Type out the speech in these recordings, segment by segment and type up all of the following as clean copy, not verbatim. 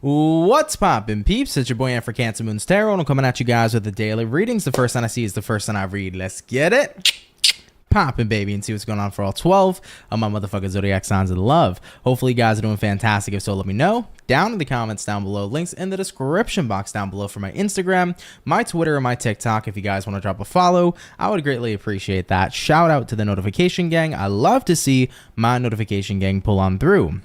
What's poppin', peeps? It's your boy for CancerMoonsTarot, and I'm coming at you guys with the daily readings. The first one I see is the first one I read. Let's get it poppin', baby, and see what's going on for all 12 of my motherfucking zodiac signs of love. Hopefully you guys are doing fantastic. If so, let me know down in the comments down below. Links in the description box down below for my Instagram, my Twitter, and my TikTok. If you guys want to drop a follow, I would greatly appreciate that. Shout out to the notification gang. I love to see my notification gang pull on through.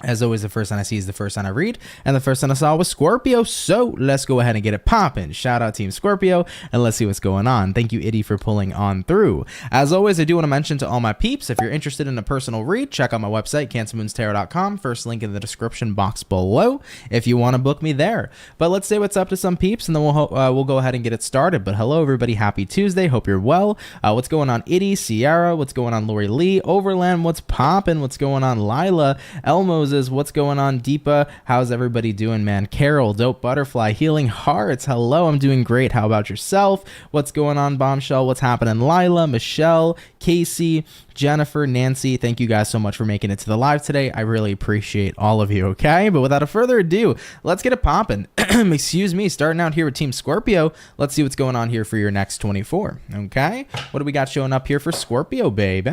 As always, the first one I see is the first one I read, and the first one I saw was Scorpio, so let's go ahead and get it poppin'. Shout out Team Scorpio, and let's see what's going on. Thank you, Itty, for pulling on through. As always, I do want to mention to all my peeps, if you're interested in a personal read, check out my website, CancerMoonsTarot.com, first link in the description box below, if you want to book me there. But let's say what's up to some peeps, and then we'll go ahead and get it started. But hello, everybody. Happy Tuesday. Hope you're well. What's going on, Itty, Sierra? What's going on, Lori Lee? Overland, what's poppin'? What's going on, Lila? Elmos is what's going on, Deepa? How's everybody doing, man? Carol, Dope Butterfly, Healing Hearts, hello, I'm doing great. How about yourself? What's going on, Bombshell? What's happening, Lila, Michelle, Casey, Jennifer, Nancy? Thank you guys so much for making it to the live today. I really appreciate all of you, okay? But without a further ado, let's get it popping. Excuse me, starting out here with Team Scorpio. Let's see what's going on here for your next 24, okay? What do we got showing up here for Scorpio, baby?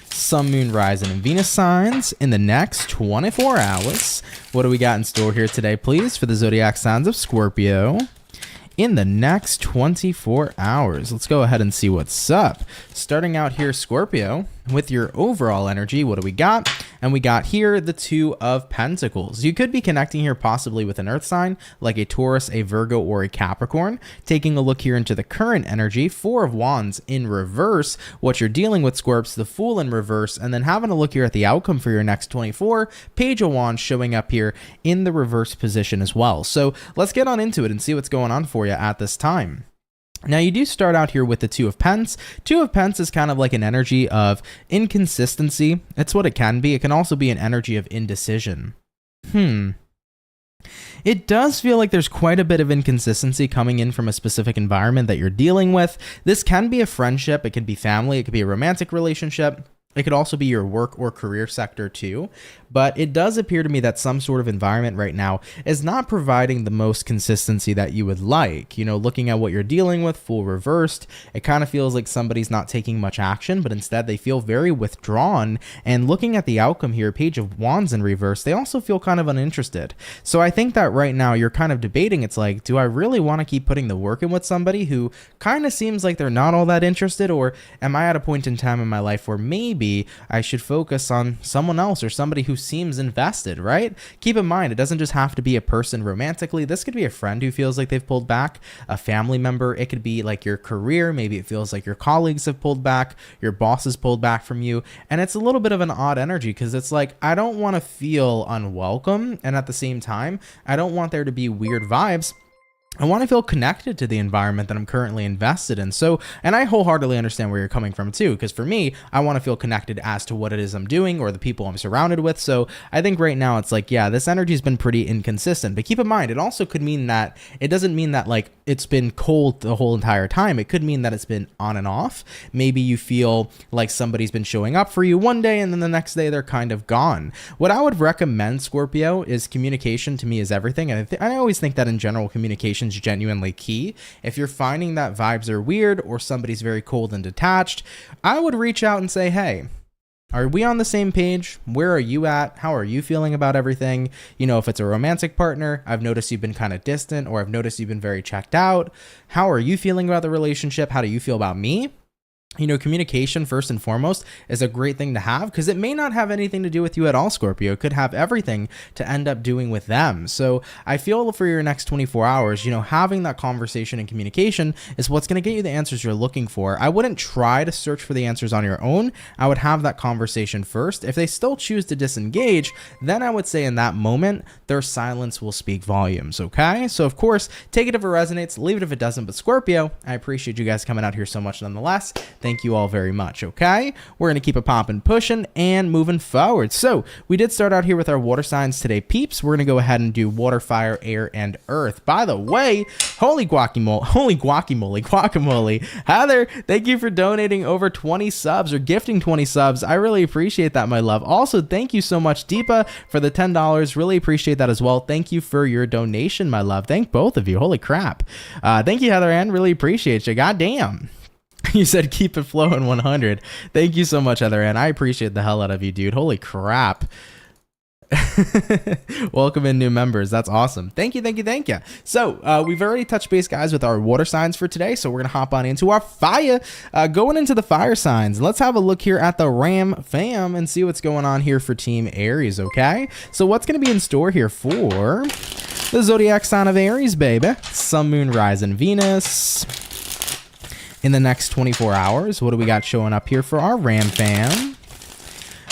Sun, Moon, Rising, and Venus signs in the next 24 hours. What do we got in store here today, please, for the zodiac signs of Scorpio in the next 24 hours? Let's go ahead and see what's up. Starting out here, Scorpio, with your overall energy, what do we got? And we got here the Two of Pentacles. You could be connecting here possibly with an earth sign like a Taurus, a Virgo, or a Capricorn. Taking a look here into the current energy, Four of Wands in reverse, what you're dealing with, Scorps, the Fool in reverse, and then having a look here at the outcome for your next 24, Page of Wands showing up here in the reverse position as well. So let's get on into it and see what's going on for you at this time. Now, you do start out here with the Two of Pence. Two of Pence is kind of like an energy of inconsistency. It's what it can be. It can also be an energy of indecision. It does feel like there's quite a bit of inconsistency coming in from a specific environment that you're dealing with. This can be a friendship. It could be family. It could be a romantic relationship. It could also be your work or career sector too, but it does appear to me that some sort of environment right now is not providing the most consistency that you would like. You know, looking at what you're dealing with, Fool reversed, it kind of feels like somebody's not taking much action, but instead they feel very withdrawn. And looking at the outcome here, Page of Wands in reverse, they also feel kind of uninterested. So I think that right now you're kind of debating, it's like, do I really want to keep putting the work in with somebody who kind of seems like they're not all that interested, or am I at a point in time in my life where maybe I should focus on someone else or somebody who seems invested, right? Keep in mind, it doesn't just have to be a person romantically. This could be a friend who feels like they've pulled back, a family member. It could be like your career. Maybe it feels like your colleagues have pulled back, your boss has pulled back from you. And it's a little bit of an odd energy because it's like, I don't want to feel unwelcome. And at the same time, I don't want there to be weird vibes. I want to feel connected to the environment that I'm currently invested in. So, and I wholeheartedly understand where you're coming from too, because for me, I want to feel connected as to what it is I'm doing or the people I'm surrounded with. So I think right now it's like, yeah, this energy has been pretty inconsistent, but keep in mind, it also could mean that it doesn't mean that like it's been cold the whole entire time. It could mean that it's been on and off. Maybe you feel like somebody's been showing up for you one day and then the next day they're kind of gone. What I would recommend, Scorpio, is communication. To me is everything. And I always think that in general, communication is genuinely key. If you're finding that vibes are weird or somebody's very cold and detached, I would reach out and say, hey, are we on the same page? Where are you at? How are you feeling about everything? You know, if it's a romantic partner, I've noticed you've been kind of distant, or I've noticed you've been very checked out. How are you feeling about the relationship? How do you feel about me? You know, communication first and foremost is a great thing to have because it may not have anything to do with you at all, Scorpio. It could have everything to end up doing with them. So I feel for your next 24 hours, you know, having that conversation and communication is what's going to get you the answers you're looking for. I wouldn't try to search for the answers on your own. I would have that conversation first. If they still choose to disengage, then I would say in that moment, their silence will speak volumes. Okay. So of course, take it if it resonates, leave it if it doesn't. But Scorpio, I appreciate you guys coming out here so much nonetheless. Thank you all very much, okay? We're going to keep it popping, pushing, and moving forward. So we did start out here with our water signs today, peeps. We're going to go ahead and do water, fire, air, and earth. By the way, holy guacamole. Heather, thank you for donating over 20 subs or gifting 20 subs. I really appreciate that, my love. Also, thank you so much, Deepa, for the $10. Really appreciate that as well. Thank you for your donation, my love. Thank both of you. Holy crap. Thank you, Heather Ann. Really appreciate you. Goddamn. You said keep it flowing 100. Thank you so much, Heather Ann. I appreciate the hell out of you, dude. Holy crap. Welcome in new members. That's awesome. Thank you. So we've already touched base, guys, with our water signs for today. So we're going to hop on into our fire. Going into the fire signs, let's have a look here at the Ram fam and see what's going on here for Team Aries, okay? So what's going to be in store here for the zodiac sign of Aries, baby? Sun, Moon, Rise, and Venus. In the next 24 hours, what do we got showing up here for our Ram fam?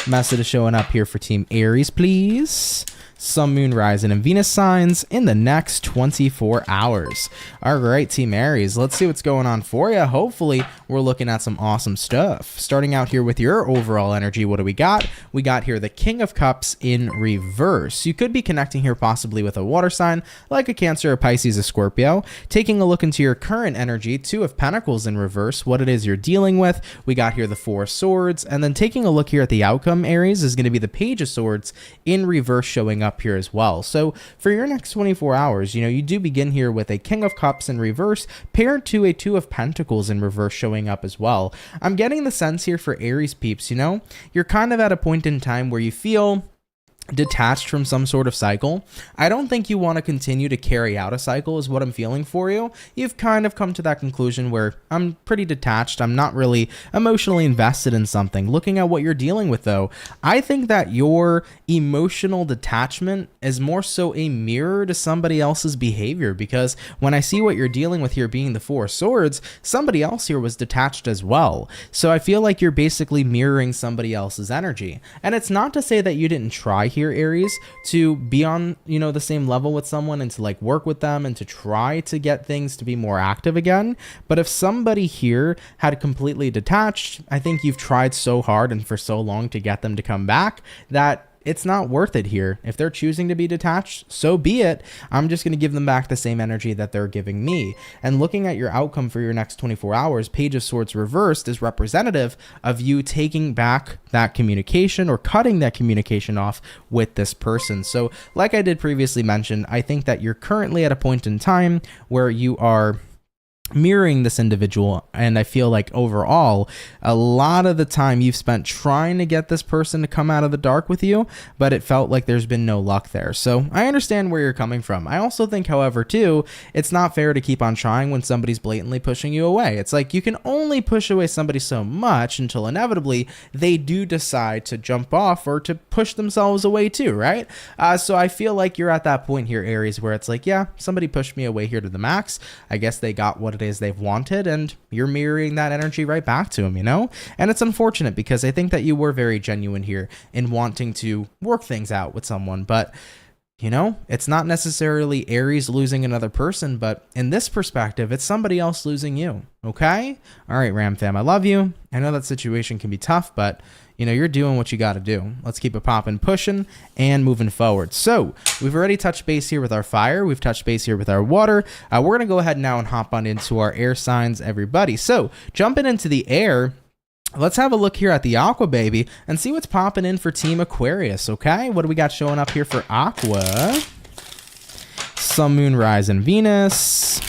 Message is showing up here for Team Aries, please. Sun, Moon, Rising, and Venus signs in the next 24 hours. All right, Team Aries, let's see what's going on for you. Hopefully, we're looking at some awesome stuff. Starting out here with your overall energy, what do we got? We got here the King of Cups in reverse. You could be connecting here possibly with a water sign, like a Cancer, a Pisces, a Scorpio. Taking a look into your current energy, Two of Pentacles in reverse, what it is you're dealing with. We got here the Four of Swords, and then taking a look here at the outcome, Aries, is going to be the Page of Swords in reverse showing up here as well. So for your next 24 hours, you do begin here with a King of Cups in reverse paired to a Two of Pentacles in reverse showing up as well. I'm getting the sense here for Aries peeps, you're kind of at a point in time where you feel detached from some sort of cycle. I don't think you want to continue to carry out a cycle is what I'm feeling for you. You've kind of come to that conclusion where I'm pretty detached. I'm not really emotionally invested in something. Looking at what you're dealing with though, I think that your emotional detachment is more so a mirror to somebody else's behavior, because when I see what you're dealing with here being the Four of Swords, somebody else here was detached as well. So I feel like you're basically mirroring somebody else's energy. And it's not to say that you didn't try here, Aries, to be on the same level with someone and to work with them and to try to get things to be more active again. But if somebody here had completely detached, I think you've tried so hard and for so long to get them to come back that it's not worth it here. If they're choosing to be detached, so be it. I'm just going to give them back the same energy that they're giving me. And looking at your outcome for your next 24 hours, Page of Swords reversed is representative of you taking back that communication or cutting that communication off with this person. So like I did previously mention, I think that you're currently at a point in time where you are mirroring this individual, and I feel like overall a lot of the time you've spent trying to get this person to come out of the dark with you, but it felt like there's been no luck there. So I understand where you're coming from. I also think, however, too, it's not fair to keep on trying when somebody's blatantly pushing you away. It's like you can only push away somebody so much until inevitably they do decide to jump off or to push themselves away too, right? So I feel like you're at that point here, Aries, where it's like, yeah, somebody pushed me away here to the max. I guess they got what it is they've wanted, and you're mirroring that energy right back to them, and it's unfortunate because I think that you were very genuine here in wanting to work things out with someone, but it's not necessarily Aries losing another person, but in this perspective, it's somebody else losing you. Okay? All right, Ram fam, I love you. I know that situation can be tough, but you're doing what you got to do. Let's keep it popping, pushing, and moving forward. So we've already touched base here with our fire. We've touched base here with our water. We're going to go ahead now and hop on into our air signs, everybody. So jumping into the air, let's have a look here at the Aqua, baby, and see what's popping in for Team Aquarius, okay? What do we got showing up here for Aqua? Sun, Moon, Rise, and Venus.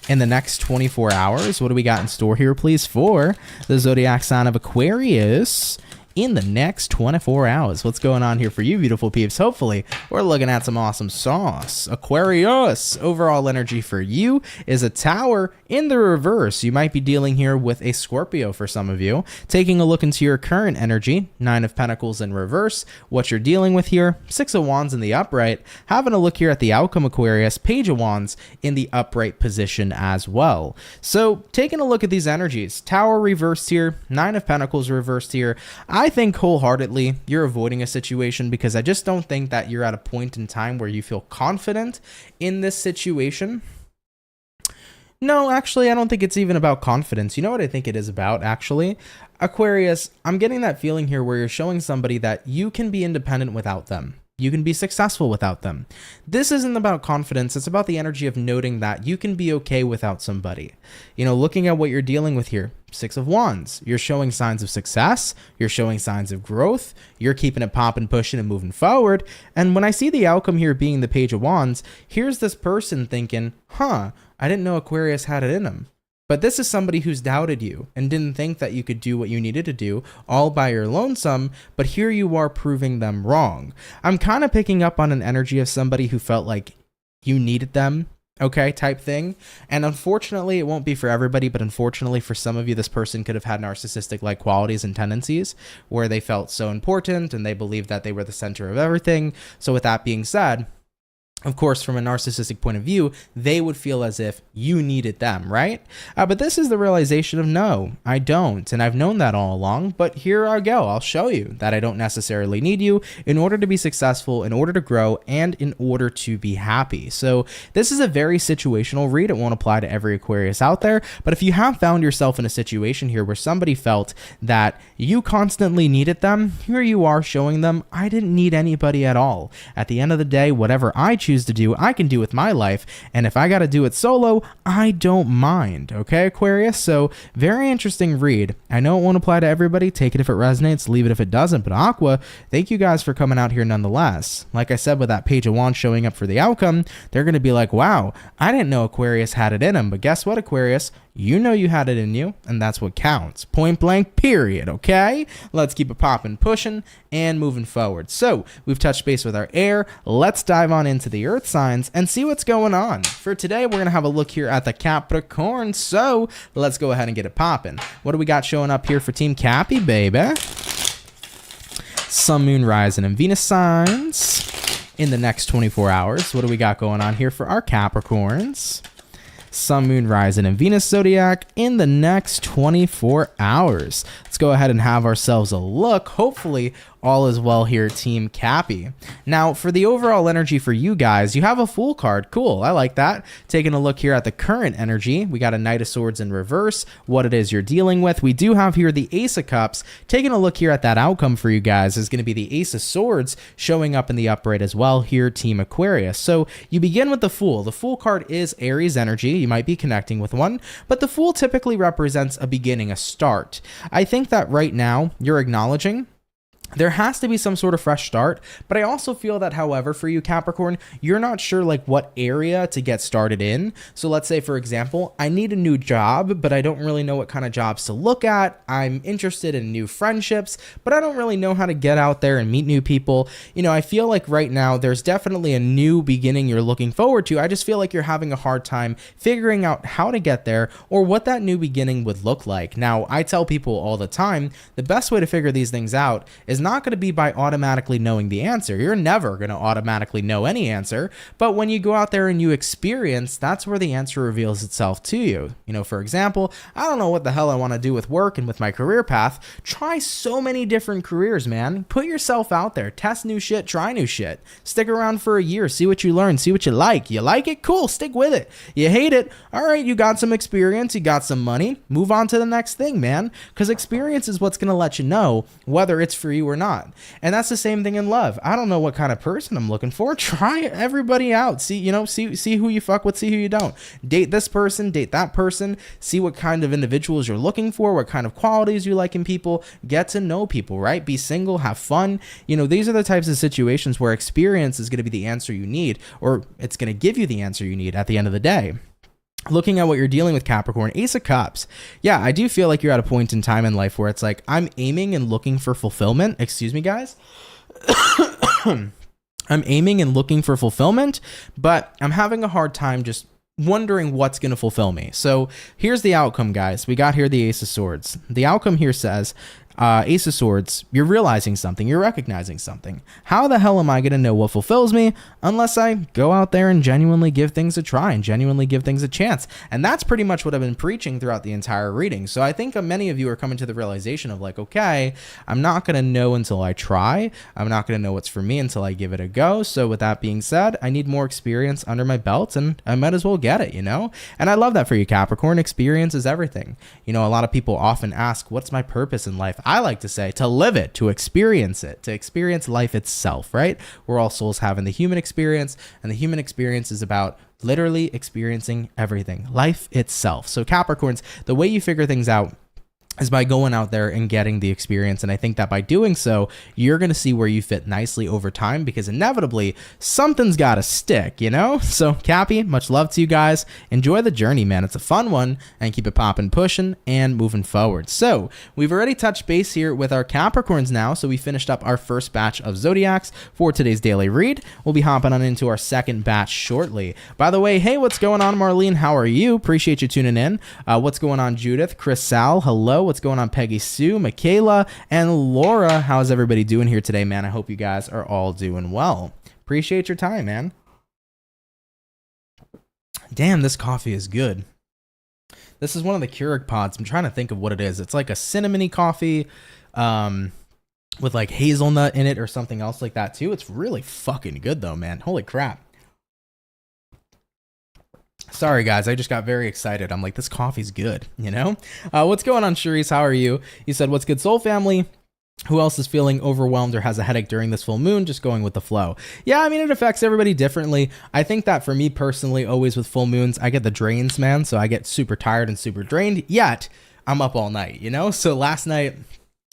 In the next 24 hours, what do we got in store here, please, for the zodiac sign of Aquarius? In the next 24 hours. What's going on here for you, beautiful peeps? Hopefully, we're looking at some awesome sauce. Aquarius, overall energy for you is a Tower in the reverse. You might be dealing here with a Scorpio for some of you. Taking a look into your current energy, Nine of Pentacles in reverse. What you're dealing with here, Six of Wands in the upright. Having a look here at the outcome, Aquarius, Page of Wands in the upright position as well. So, taking a look at these energies, Tower reversed here, Nine of Pentacles reversed here. I think wholeheartedly you're avoiding a situation because I just don't think that you're at a point in time where you feel confident in this situation. No, actually, I don't think it's even about confidence. You know what I think it is about, actually? Aquarius, I'm getting that feeling here where you're showing somebody that you can be independent without them. You can be successful without them. This isn't about confidence. It's about the energy of noting that you can be okay without somebody. You know, looking at what you're dealing with here, Six of Wands, you're showing signs of success. You're showing signs of growth. You're keeping it popping, pushing, and moving forward. And when I see the outcome here being the Page of Wands, here's this person thinking, I didn't know Aquarius had it in him. But this is somebody who's doubted you and didn't think that you could do what you needed to do all by your lonesome, but here you are proving them wrong. I'm kind of picking up on an energy of somebody who felt like you needed them, okay, type thing. And unfortunately, it won't be for everybody, but unfortunately for some of you, this person could have had narcissistic-like qualities and tendencies where they felt so important and they believed that they were the center of everything. So with that being said, of course, from a narcissistic point of view, they would feel as if you needed them, right? But this is the realization of no, I don't. And I've known that all along, but here I go. I'll show you that I don't necessarily need you in order to be successful, in order to grow, and in order to be happy. So this is a very situational read. It won't apply to every Aquarius out there. But if you have found yourself in a situation here where somebody felt that you constantly needed them, here you are showing them, I didn't need anybody at all. At the end of the day, whatever I choose to do, I can do with my life, and if I got to do it solo, I don't mind. Okay, Aquarius? So very interesting read. I know it won't apply to everybody. Take it if it resonates, leave it if it doesn't. But Aqua, thank you guys for coming out here nonetheless. Like I said, with that Page of Wands showing up for the outcome, they're going to be like, wow, I didn't know Aquarius had it in him. But guess what, Aquarius? You know you had it in you, and that's what counts. Point blank, period, okay? Let's keep it popping, pushing, and moving forward. So, we've touched base with our air. Let's dive on into the earth signs and see what's going on. For today, we're going to have a look here at the Capricorn. So, let's go ahead and get it popping. What do we got showing up here for Team Cappy, baby? Sun, Moon, Rising, and Venus signs in the next 24 hours. What do we got going on here for our Capricorns? Sun, Moon, Rising, and Venus zodiac in the next 24 hours. Let's go ahead and have ourselves a look. Hopefully, all is well here, Team Cappy. Now, for the overall energy for you guys, you have a Fool card. Cool, I like that. Taking a look here at the current energy, we got a Knight of Swords in reverse, what it is you're dealing with. We do have here the Ace of Cups. Taking a look here at that outcome for you guys is going to be the Ace of Swords showing up in the upright as well here, Team Aquarius. So you begin with the Fool. The Fool card is Aries energy. You might be connecting with one, but the Fool typically represents a beginning, a start. I think that right now you're acknowledging there has to be some sort of fresh start, but I also feel that, however, for you, Capricorn, you're not sure like what area to get started in. So let's say, for example, I need a new job, but I don't really know what kind of jobs to look at. I'm interested in new friendships, but I don't really know how to get out there and meet new people. You know, I feel like right now there's definitely a new beginning you're looking forward to. I just feel like you're having a hard time figuring out how to get there or what that new beginning would look like. Now, I tell people all the time, the best way to figure these things out is not going to be by automatically knowing the answer. You're never going to automatically know any answer, but when you go out there and you experience, that's where the answer reveals itself to you. You know, for example, I don't know what the hell I want to do with work and with my career path. Try so many different careers, man. Put yourself out there, test new shit, try new shit. Stick around for a year, see what you learn, see what you like. You like it? Cool, stick with it. You hate it? All right, you got some experience, you got some money. Move on to the next thing, man, because experience is what's going to let you know whether it's for you or not. And that's the same thing in love. I don't know what kind of person I'm looking for. Try everybody out. See who you fuck with, see who you don't. Date this person, date that person. See what kind of individuals you're looking for, what kind of qualities you like in people. Get to know people, right? Be single, have fun. You know, these are the types of situations where experience is going to be the answer you need, or it's going to give you the answer you need at the end of the day. Looking at what you're dealing with, Capricorn, Ace of Cups. Yeah, I do feel like you're at a point in time in life where it's like, I'm aiming and looking for fulfillment. Excuse me, guys. I'm aiming and looking for fulfillment, but I'm having a hard time just wondering what's going to fulfill me. So here's the outcome, guys. We got here the Ace of Swords. The outcome here says, Ace of Swords, you're realizing something, you're recognizing something. How the hell am I going to know what fulfills me unless I go out there and genuinely give things a try and genuinely give things a chance? And that's pretty much what I've been preaching throughout the entire reading. So I think many of you are coming to the realization of like, okay, I'm not going to know until I try. I'm not going to know what's for me until I give it a go. So with that being said, I need more experience under my belt and I might as well get it, you know? And I love that for you, Capricorn. Experience is everything. You know, a lot of people often ask, what's my purpose in life? I like to say to live it, to experience life itself, right? We're all souls having the human experience, and the human experience is about literally experiencing everything, life itself. So Capricorns, the way you figure things out is by going out there and getting the experience. And I think that by doing so, you're going to see where you fit nicely over time, because inevitably something's got to stick, you know? So Cappy, much love to you guys. Enjoy the journey, man. It's a fun one, and keep it popping, pushing, and moving forward. So we've already touched base here with our Capricorns now. So we finished up our first batch of Zodiacs for today's daily read. We'll be hopping on into our second batch shortly. By the way, hey, what's going on, Marlene? How are you? Appreciate you tuning in. What's going on, Judith? Chris Sal, hello. What's going on, Peggy Sue, Michaela, and Laura? How's everybody doing here today, man? I hope you guys are all doing well. Appreciate your time, man. Damn, this coffee is good. This is one of the Keurig pods. I'm trying to think of what it is. It's like a cinnamony coffee with like hazelnut in it or something else like that too. It's really fucking good though, man. Holy crap. Sorry, guys. I just got very excited. I'm like, this coffee's good, you know? What's going on, Charisse? How are you? You said, what's good, soul family? Who else is feeling overwhelmed or has a headache during this full moon? Just going with the flow. Yeah, I mean, it affects everybody differently. I think that for me personally, always with full moons, I get the drains, man. So I get super tired and super drained, yet I'm up all night, you know? So last night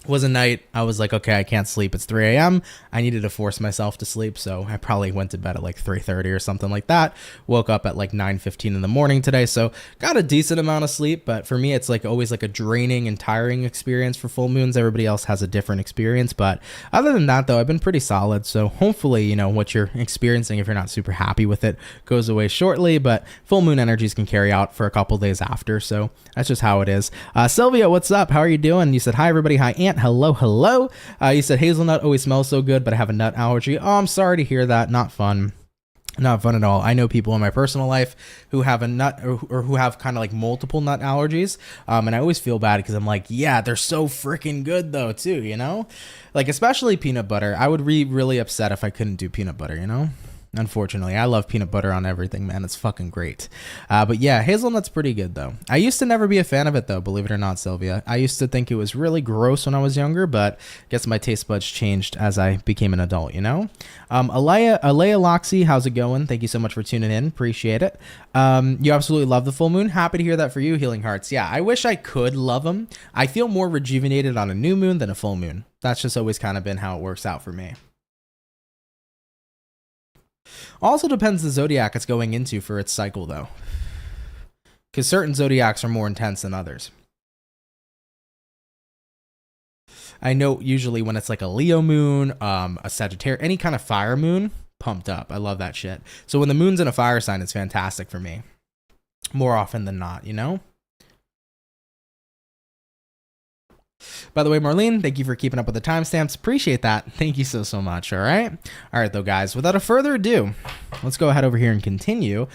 was a night I was like, okay, I can't sleep. It's 3 a.m. I needed to force myself to sleep, so I probably went to bed at like 3:30 or something like that. Woke up at like 9:15 in the morning today, so got a decent amount of sleep. But for me, it's like always like a draining and tiring experience for full moons. Everybody else has a different experience, but other than that, though, I've been pretty solid. So hopefully, you know, what you're experiencing, if you're not super happy with it, goes away shortly. But full moon energies can carry out for a couple days after, so that's just how it is. Sylvia, what's up? How are you doing? You said hi, everybody. Hi, Aunt. Hello. You said hazelnut always smells so good, but I have a nut allergy. Oh, I'm sorry to hear that. Not fun. Not fun at all. I know people in my personal life who have a nut or who have kind of like multiple nut allergies. And I always feel bad because I'm like, yeah, they're so freaking good though, too, you know? Like, especially peanut butter. I would be really upset if I couldn't do peanut butter, you know? Unfortunately, I love peanut butter on everything, man. It's fucking great. But yeah, hazelnut's pretty good though. I used to never be a fan of it though, believe it or not, Sylvia. I used to think it was really gross when I was younger, but I guess my taste buds changed as I became an adult, you know? Alea Loxy, how's it going? Thank you so much for tuning in. Appreciate it. You absolutely love the full moon. Happy to hear that for you, Healing Hearts. Yeah, I wish I could love them. I feel more rejuvenated on a new moon than a full moon. That's just always kind of been how it works out for me. Also depends the zodiac it's going into for its cycle, though, because certain zodiacs are more intense than others. I know usually when it's like a Leo moon, a Sagittarius, any kind of fire moon, pumped up. I love that shit. So when the moon's in a fire sign, it's fantastic for me. More often than not, you know? By the way, Marlene, thank you for keeping up with the timestamps. Appreciate that. Thank you so much. All right, though, guys. Without a further ado, let's go ahead over here and continue.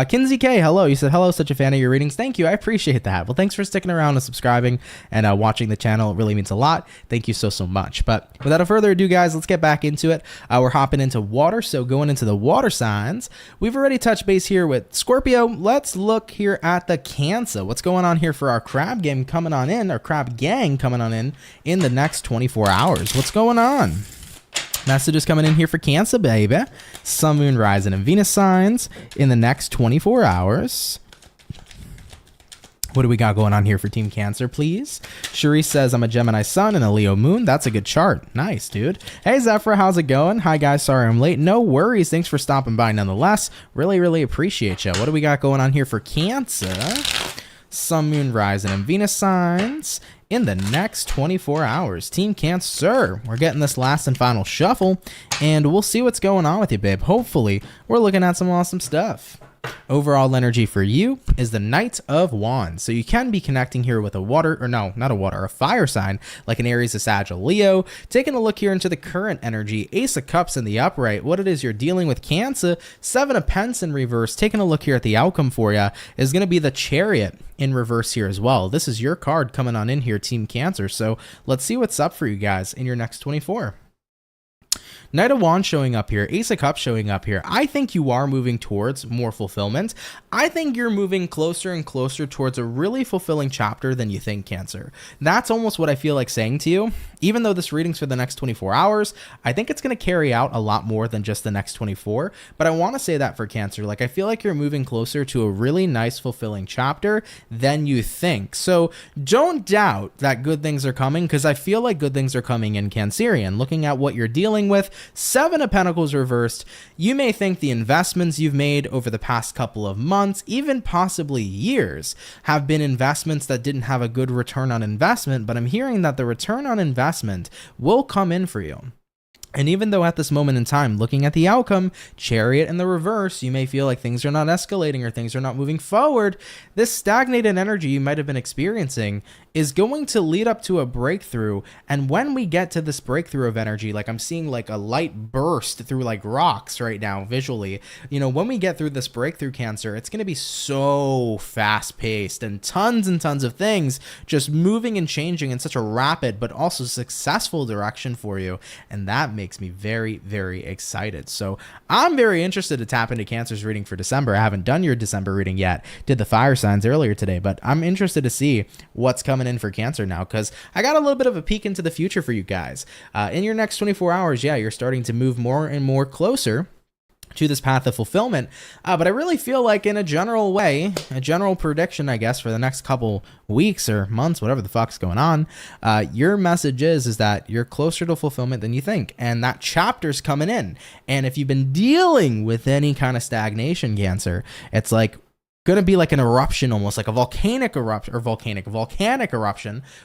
Kinsey K, hello. You said hello. Such a fan of your readings. Thank you. I appreciate that. Well, thanks for sticking around and subscribing and watching the channel. It really means a lot. Thank you so much. But without a further ado, guys, let's get back into it. We're hopping into water. So going into the water signs, we've already touched base here with Scorpio. Let's look here at the Cancer. What's going on here for our crab game coming on in, our crab gang coming on in the next 24 hours. What's going on? Messages coming in here for Cancer, baby. Sun, Moon, Rising, and Venus signs in the next 24 hours. What do we got going on here for Team Cancer, please? Cherise says, I'm a Gemini sun and a Leo moon. That's a good chart. Nice, dude. Hey, Zephyr, how's it going? Hi, guys. Sorry I'm late. No worries. Thanks for stopping by nonetheless. Really appreciate you. What do we got going on here for Cancer? Sun, Moon, Rising, and Venus signs in the next 24 hours. Team Cancer, we're getting this last and final shuffle, and we'll see what's going on with you, babe. Hopefully, we're looking at some awesome stuff. Overall energy for you is the Knight of Wands. So you can be connecting here with a water, or no, not a water, a fire sign, like an Aries, a Sag, a Leo. Taking a look here into the current energy, Ace of Cups in the upright, what it is you're dealing with, Cancer, Seven of Pence in reverse. Taking a look here at the outcome for you is going to be the Chariot in reverse here as well. This is your card coming on in here, Team Cancer. So let's see what's up for you guys in your next 24. Knight of Wands showing up here, Ace of Cups showing up here. I think you are moving towards more fulfillment. I think you're moving closer and closer towards a really fulfilling chapter than you think, Cancer. That's almost what I feel like saying to you. Even though this reading's for the next 24 hours, I think it's going to carry out a lot more than just the next 24. But I want to say that for Cancer, like I feel like you're moving closer to a really nice, fulfilling chapter than you think. So don't doubt that good things are coming, because I feel like good things are coming in Cancerian. Looking at what you're dealing with, Seven of Pentacles reversed, you may think the investments you've made over the past couple of months, even possibly years, have been investments that didn't have a good return on investment, but I'm hearing that the return on investment will come in for you. And even though at this moment in time, looking at the outcome, Chariot in the reverse, you may feel like things are not escalating or things are not moving forward, this stagnated energy you might have been experiencing is going to lead up to a breakthrough. And when we get to this breakthrough of energy, like I'm seeing like a light burst through like rocks right now visually, you know, when we get through this breakthrough, Cancer, it's going to be so fast paced and tons of things just moving and changing in such a rapid but also successful direction for you. And that makes me very, very excited. So I'm very interested to tap into Cancer's reading for December. I haven't done your December reading yet. Did the fire signs earlier today, but I'm interested to see what's coming in for Cancer now, because I got a little bit of a peek into the future for you guys. In your next 24 hours, yeah, you're starting to move more and more closer to this path of fulfillment. But I really feel like in a general way, a general prediction, I guess, for the next couple weeks or months, whatever the fuck's going on, your message is that you're closer to fulfillment than you think. And that chapter's coming in. And if you've been dealing with any kind of stagnation, Cancer, it's like going to be like an eruption, almost like a volcanic eruption,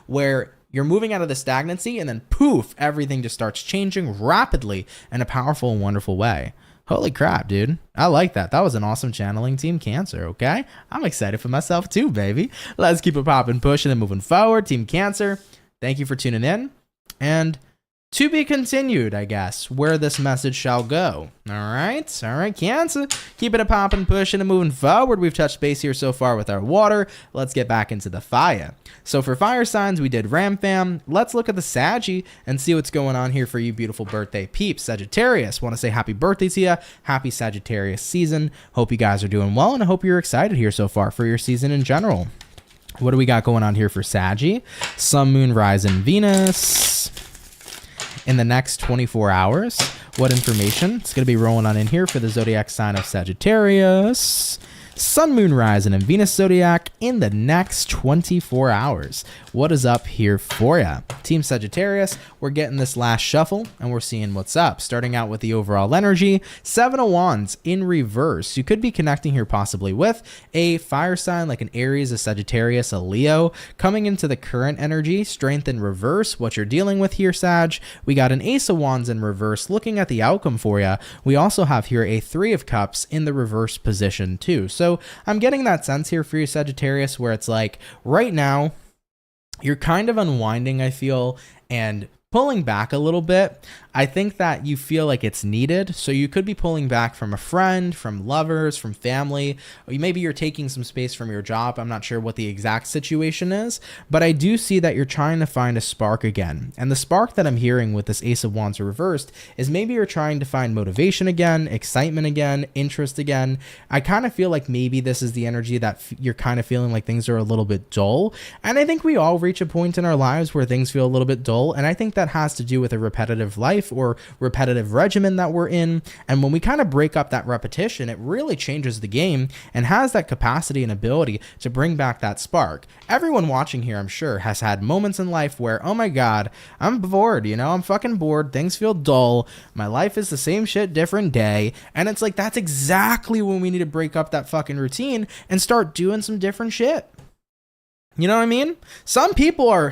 where you're moving out of the stagnancy and then poof, everything just starts changing rapidly in a powerful and wonderful way. Holy crap, dude. I like that. That was an awesome channeling, Team Cancer, okay? I'm excited for myself too, baby. Let's keep it popping, pushing, and moving forward. Team Cancer, thank you for tuning in. And to be continued, I guess, where this message shall go. All right, Cancer, keeping it popping, pushing, and moving forward. We've touched base here so far with our water. Let's get back into the fire. So for fire signs, we did Ram Fam. Let's look at the Saggy and see what's going on here for you beautiful birthday peeps. Sagittarius, want to say happy birthday to you. Happy Sagittarius season. Hope you guys are doing well, and I hope you're excited here so far for your season in general. What do we got going on here for Saggy? Sun, Moon, Rise, and Venus in the next 24 hours. What information? It's going to be rolling on in here for the zodiac sign of Sagittarius. Sun, Moon, Rising, and Venus zodiac in the next 24 hours. What is up here for ya? Team Sagittarius, we're getting this last shuffle and we're seeing what's up. Starting out with the overall energy, Seven of Wands in reverse. You could be connecting here possibly with a fire sign like an Aries, a Sagittarius, a Leo. Coming into the current energy, Strength in reverse. What you're dealing with here, Sag. We got an Ace of Wands in reverse. Looking at the outcome for ya, we also have here a Three of Cups in the reverse position too. So I'm getting that sense here for you, Sagittarius, where it's like right now you're kind of unwinding, I feel, and pulling back a little bit. I think that you feel like it's needed. So you could be pulling back from a friend, from lovers, from family. Or maybe you're taking some space from your job. I'm not sure what the exact situation is, but I do see that you're trying to find a spark again. And the spark that I'm hearing with this Ace of Wands reversed is maybe you're trying to find motivation again, excitement again, interest again. I kind of feel like maybe this is the energy that you're kind of feeling like things are a little bit dull. And I think we all reach a point in our lives where things feel a little bit dull. And I think that has to do with a repetitive life or repetitive regimen that we're in. And when we kind of break up that repetition, it really changes the game and has that capacity and ability to bring back that spark. Everyone watching here, I'm sure, has had moments in life where, oh my God, I'm bored, I'm fucking bored. Things feel dull. My life is the same shit, different day. And it's like, that's exactly when we need to break up that fucking routine and start doing some different shit. You know what I mean? Some people are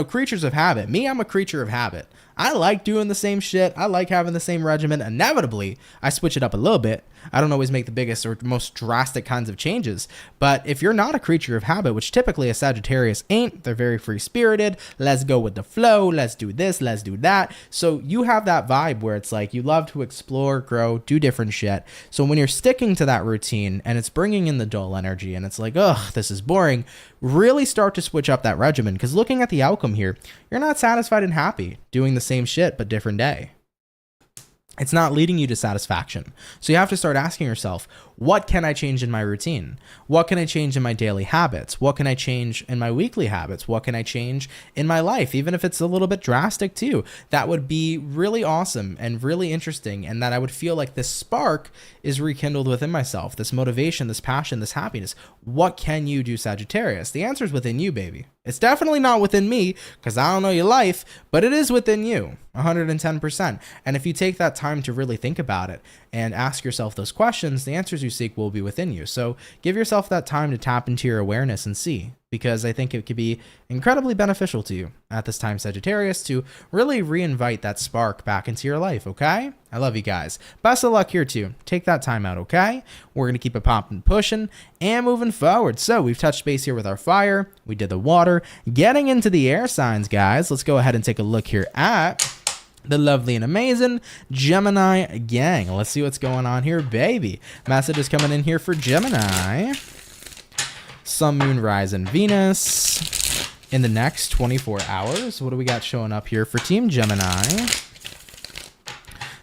creatures of habit. Me, I'm a creature of habit. I like doing the same shit. I like having the same regimen. Inevitably, I switch it up a little bit. I don't always make the biggest or most drastic kinds of changes. But if you're not a creature of habit, which typically a Sagittarius ain't, they're very free-spirited. Let's go with the flow. Let's do this. Let's do that. So you have that vibe where it's like you love to explore, grow, do different shit. So when you're sticking to that routine and it's bringing in the dull energy and it's like, ugh, this is boring, really start to switch up that regimen. Because looking at the outcome here, you're not satisfied and happy doing the same shit but different day. It's not leading you to satisfaction. So you have to start asking yourself, what can I change in my routine? What can I change in my daily habits? What can I change in my weekly habits? What can I change in my life? Even if it's a little bit drastic too. That would be really awesome and really interesting, and that I would feel like this spark is rekindled within myself, this motivation, this passion, this happiness. What can you do, Sagittarius? The answer is within you, baby. It's definitely not within me because I don't know your life, but it is within you, 110%. And if you take that time to really think about it and ask yourself those questions, the answers you seek will be within you. So give yourself that time to tap into your awareness and see, because I think it could be incredibly beneficial to you at this time, Sagittarius, to really reinvite that spark back into your life, okay? I love you guys. Best of luck here too. Take that time out, okay? We're going to keep it popping, pushing, and moving forward. So we've touched base here with our fire. We did the water. Getting into the air signs, guys. Let's go ahead and take a look here at the lovely and amazing Gemini gang. Let's see what's going on here, baby. Message is coming in here for Gemini. Sun, Moon, Rise, and Venus in the next 24 hours. What do we got showing up here for Team Gemini?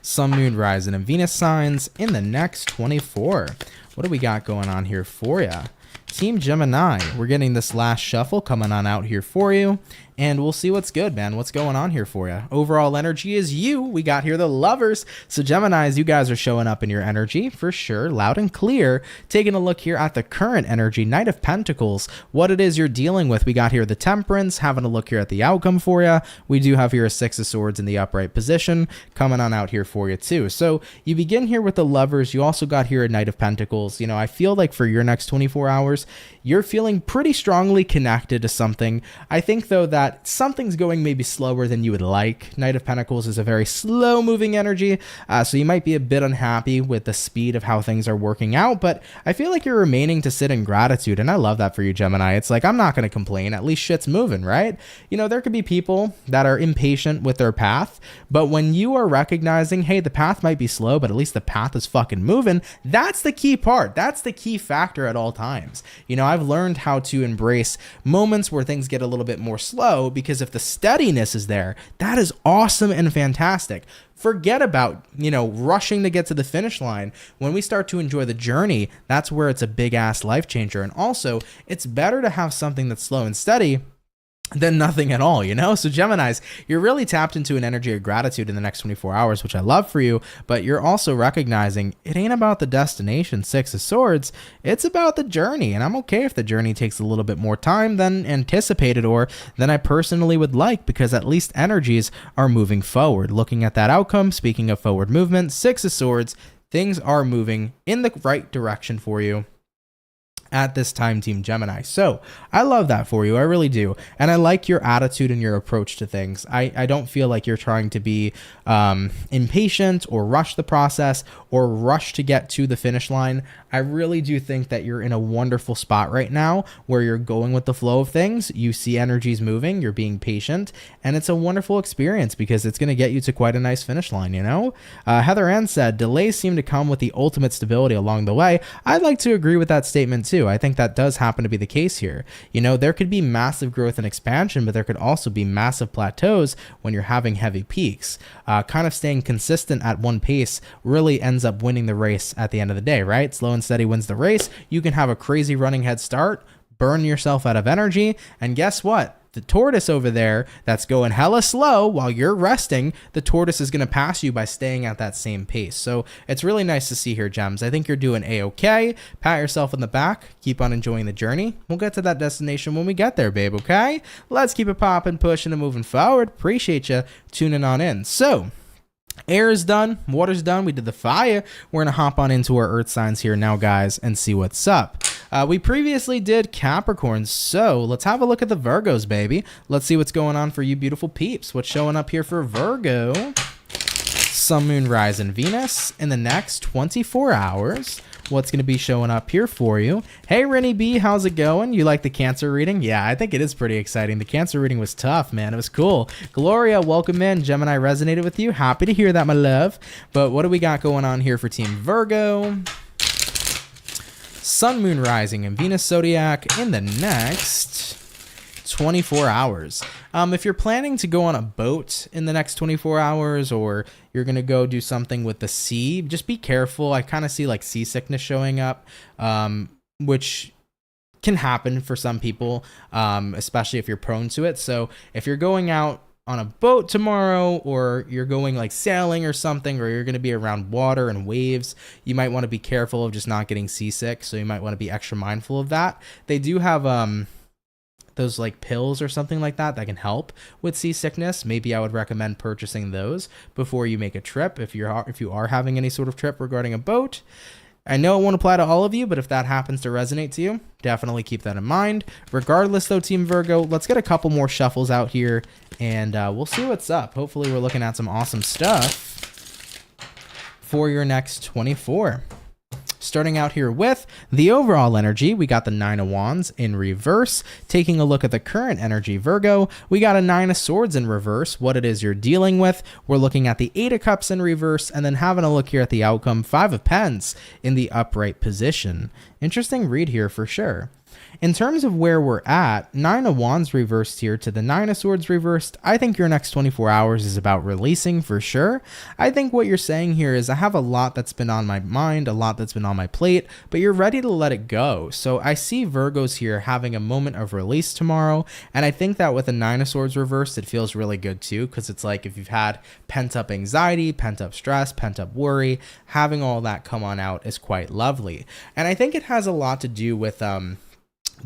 Sun, Moon, Rise, and Venus signs in the next 24. What do we got going on here for you? Team Gemini, we're getting this last shuffle coming on out here for you, and we'll see what's good, man. What's going on here for you? Overall energy is you. We got here the lovers. So Geminis, you guys are showing up in your energy for sure, loud and clear. Taking a look here at the current energy, Knight of Pentacles, what it is you're dealing with. We got here the Temperance, having a look here at the outcome for you. We do have here a Six of Swords in the upright position coming on out here for you too. So you begin here with the lovers. You also got here a Knight of Pentacles. You know, I feel like for your next 24 hours, you're feeling pretty strongly connected to something. I think though that something's going maybe slower than you would like. Knight of Pentacles is a very slow moving energy, so you might be a bit unhappy with the speed of how things are working out, but I feel like you're remaining to sit in gratitude, and I love that for you, Gemini. It's like, I'm not going to complain. At least shit's moving, right? You know, there could be people that are impatient with their path, but when you are recognizing, hey, the path might be slow, but at least the path is fucking moving, that's the key part. That's the key factor at all times. You know, I've learned how to embrace moments where things get a little bit more slow, because if the steadiness is there, that is awesome and fantastic. Forget about, you know, rushing to get to the finish line. When we start to enjoy the journey, that's where it's a big ass life changer. And also, it's better to have something that's slow and steady than nothing at all, you know? So Geminis, you're really tapped into an energy of gratitude in the next 24 hours, which I love for you, but you're also recognizing it ain't about the destination, Six of Swords, it's about the journey, and I'm okay if the journey takes a little bit more time than anticipated or than I personally would like, because at least energies are moving forward. Looking at that outcome, speaking of forward movement, Six of Swords, things are moving in the right direction for you at this time, Team Gemini. So I love that for you. I really do. And I like your attitude and your approach to things. I don't feel like you're trying to be impatient or rush the process or rush to get to the finish line. I really do think that you're in a wonderful spot right now where you're going with the flow of things. You see energies moving, you're being patient, and it's a wonderful experience because it's going to get you to quite a nice finish line, you know? Heather Ann said, delays seem to come with the ultimate stability along the way. I'd like to agree with that statement too. I think that does happen to be the case here. You know, there could be massive growth and expansion, but there could also be massive plateaus when you're having heavy peaks. Kind of staying consistent at one pace really ends up winning the race at the end of the day, right? Slow and steady wins the race. You can have a crazy running head start, burn yourself out of energy, and guess what? The tortoise over there that's going hella slow while you're resting, the tortoise is going to pass you by staying at that same pace. So it's really nice to see here, Gems. I think you're doing A-okay. Pat yourself on the back. Keep on enjoying the journey. We'll get to that destination when we get there, babe, okay? Let's keep it popping, pushing, and moving forward. Appreciate you tuning on in. So air is done, water's done, we did the fire. We're going to hop on into our earth signs here now, guys, and see what's up. We previously did Capricorn, so let's have a look at the Virgos, baby. Let's see what's going on for you beautiful peeps. What's showing up here for Virgo? Sun, Moon, Rise, and Venus in the next 24 hours. What's going to be showing up here for you? Hey, Rennie B, how's it going? You like the Cancer reading? Yeah, I think it is pretty exciting. The Cancer reading was tough, man. It was cool. Gloria, welcome in. Gemini resonated with you. Happy to hear that, my love. But what do we got going on here for Team Virgo? Sun, Moon, Rising, and Venus Zodiac in the next 24 hours. If you're planning to go on a boat in the next 24 hours, or you're going to go do something with the sea, just be careful. I kind of see like seasickness showing up, which can happen for some people, especially if you're prone to it. So if you're going out on a boat tomorrow, or you're going like sailing or something, or you're going to be around water and waves, you might want to be careful of just not getting seasick. So you might want to be extra mindful of that. They do have, those like pills or something like that can help with seasickness. Maybe I would recommend purchasing those before you make a trip, if you are having any sort of trip regarding a boat. I know it won't apply to all of you, but if that happens to resonate to you, definitely keep that in mind. Regardless though, Team Virgo, let's get a couple more shuffles out here, and we'll see what's up. Hopefully we're looking at some awesome stuff for your next 24. Starting out here with the overall energy, we got the Nine of Wands in reverse. Taking a look at the current energy, Virgo, we got a Nine of Swords in reverse, what it is you're dealing with. We're looking at the Eight of Cups in reverse, and then having a look here at the outcome, Five of Pents in the upright position. Interesting read here for sure. In terms of where we're at, Nine of Wands reversed here to the Nine of Swords reversed. I think your next 24 hours is about releasing for sure. I think what you're saying here is I have a lot that's been on my mind, a lot that's been on my plate, but you're ready to let it go. So I see Virgos here having a moment of release tomorrow. And I think that with the Nine of Swords reversed, it feels really good too, because it's like if you've had pent up anxiety, pent up stress, pent up worry, having all that come on out is quite lovely. And I think it has a lot to do with,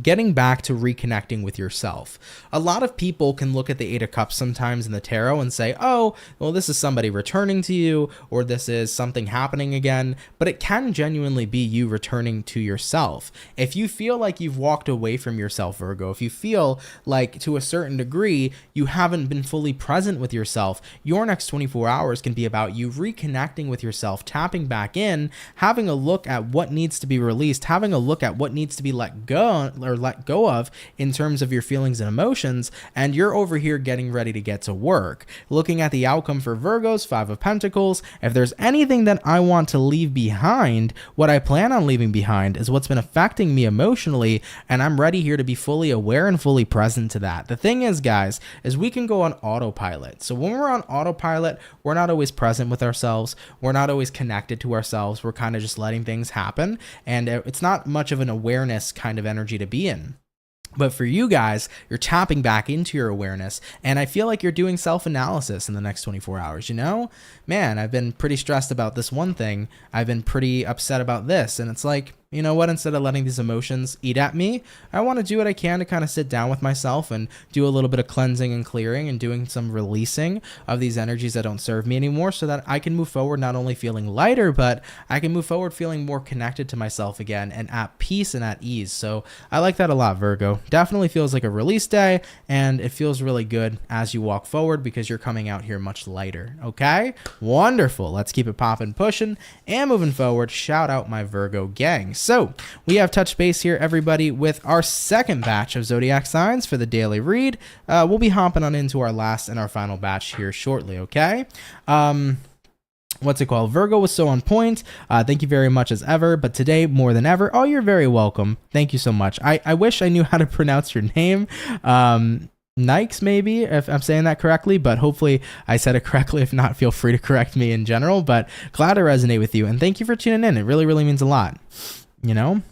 getting back to reconnecting with yourself. A lot of people can look at the Eight of Cups sometimes in the tarot and say, oh, well, this is somebody returning to you, or this is something happening again, but it can genuinely be you returning to yourself. If you feel like you've walked away from yourself, Virgo, if you feel like to a certain degree you haven't been fully present with yourself, your next 24 hours can be about you reconnecting with yourself, tapping back in, having a look at what needs to be released, having a look at what needs to be let go of in terms of your feelings and emotions, and you're over here getting ready to get to work. Looking at the outcome for Virgos, Five of Pentacles, if there's anything that I want to leave behind, what I plan on leaving behind is what's been affecting me emotionally, and I'm ready here to be fully aware and fully present to that. The thing is, guys, is we can go on autopilot. So when we're on autopilot, we're not always present with ourselves. We're not always connected to ourselves. We're kind of just letting things happen, and it's not much of an awareness kind of energy to be in. But for you guys, you're tapping back into your awareness, and I feel like you're doing self-analysis in the next 24 hours, you know? Man, I've been pretty stressed about this one thing. I've been pretty upset about this, and it's like, you know what, instead of letting these emotions eat at me, I want to do what I can to kind of sit down with myself and do a little bit of cleansing and clearing and doing some releasing of these energies that don't serve me anymore, so that I can move forward not only feeling lighter, but I can move forward feeling more connected to myself again and at peace and at ease. So I like that a lot, Virgo. Definitely feels like a release day, and it feels really good as you walk forward because you're coming out here much lighter. Okay? Wonderful. Let's keep it popping, pushing, and moving forward. Shout out my Virgo gang. So we have touched base here, everybody, with our second batch of zodiac signs for the daily read. We'll be hopping on into our last and our final batch here shortly, okay? What's it called? Virgo was so on point. Thank you very much as ever, but today more than ever. Oh, you're very welcome. Thank you so much. I wish I knew how to pronounce your name. Nikes, maybe, if I'm saying that correctly, but hopefully I said it correctly. If not, feel free to correct me in general, but glad to resonate with you, and thank you for tuning in. It really, really means a lot, you know?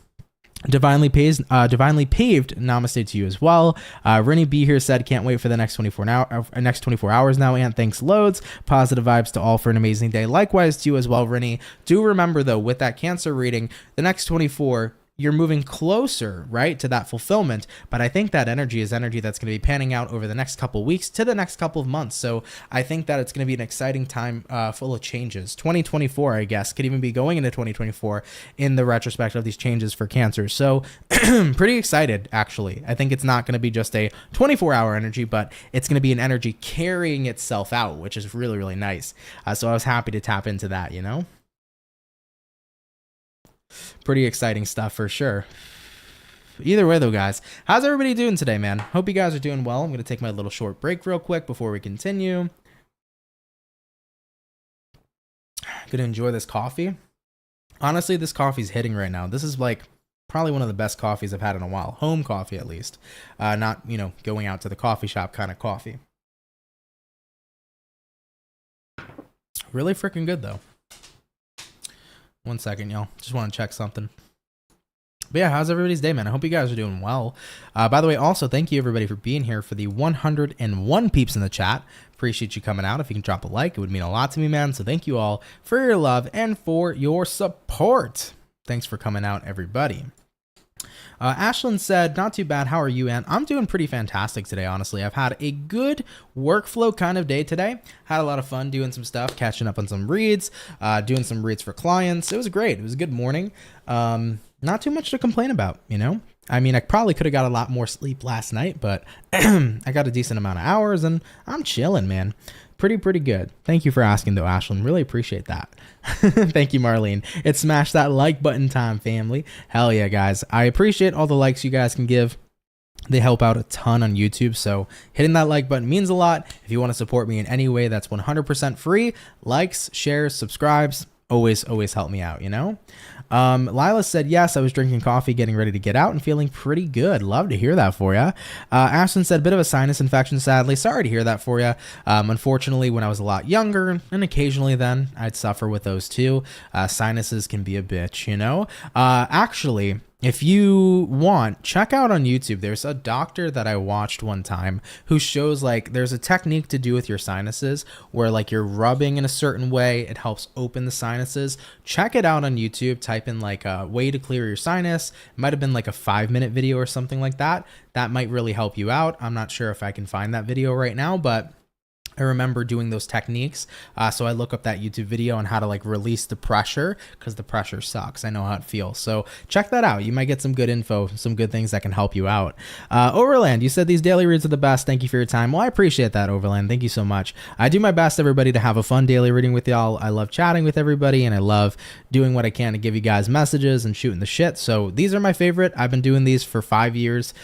Divinely paved, namaste to you as well. Rennie B here said, can't wait for the next 24 hours now, and thanks loads. Positive vibes to all for an amazing day. Likewise to you as well, Rennie. Do remember though, with that Cancer reading, the next 24 you're moving closer, right, to that fulfillment. But I think that energy is energy that's going to be panning out over the next couple of weeks to the next couple of months. So I think that it's going to be an exciting time full of changes. 2024, I guess, could even be going into 2024 in the retrospect of these changes for Cancer. So pretty excited, actually. I think it's not going to be just a 24-hour energy, but it's going to be an energy carrying itself out, which is really, really nice. So I was happy to tap into that, you know? Pretty exciting stuff for sure. Either way though, guys, how's everybody doing today, man? Hope you guys are doing well. I'm going to take my little short break real quick before we continue. Gonna enjoy this coffee. Honestly, this coffee's hitting right now. This is like probably one of the best coffees I've had in a while. Home coffee, at least. Not, you know, going out to the coffee shop kind of coffee. Really freaking good though. One second, y'all. Just want to check something. But yeah, how's everybody's day, man? I hope you guys are doing well. By the way, also, thank you everybody for being here for the 101 peeps in the chat. Appreciate you coming out. If you can drop a like, it would mean a lot to me, man. So thank you all for your love and for your support. Thanks for coming out, everybody. Ashlyn said, not too bad. How are you, Ann? I'm doing pretty fantastic today, honestly. I've had a good workflow kind of day today. Had a lot of fun doing some stuff, catching up on some reads, doing some reads for clients. It was great. It was a good morning. Not too much to complain about, you know? I mean, I probably could have got a lot more sleep last night, but I got a decent amount of hours and I'm chilling, man. Pretty good. Thank you for asking though, Ashlyn. Really appreciate that. Thank you, Marlene. It's smash that like button time, family. Hell yeah, guys. I appreciate all the likes you guys can give. They help out a ton on YouTube, so hitting that like button means a lot. If you want to support me in any way, that's 100% free. Likes, shares, subscribes, always help me out, you know? Lila said, yes, I was drinking coffee, getting ready to get out and feeling pretty good. Love to hear that for you. Ashton said, bit of a sinus infection, sadly. Sorry to hear that for you. Unfortunately, when I was a lot younger, and occasionally then, I'd suffer with those too. Sinuses can be a bitch, you know? Actually, if you want, check out on YouTube. There's a doctor that I watched one time who shows like there's a technique to do with your sinuses where like you're rubbing in a certain way. It helps open the sinuses. Check it out on YouTube. Type in like a way to clear your sinus. It might have been like a 5-minute video or something like that. That might really help you out. I'm not sure if I can find that video right now, but I remember doing those techniques. So I look up that YouTube video on how to like release the pressure because the pressure sucks. I know how it feels. So check that out. You might get some good info, some good things that can help you out. Overland, you said these daily reads are the best. Thank you for your time. Well, I appreciate that, Overland. Thank you so much. I do my best, everybody, to have a fun daily reading with y'all. I love chatting with everybody and I love doing what I can to give you guys messages and shooting the shit. So these are my favorite. I've been doing these for 5 years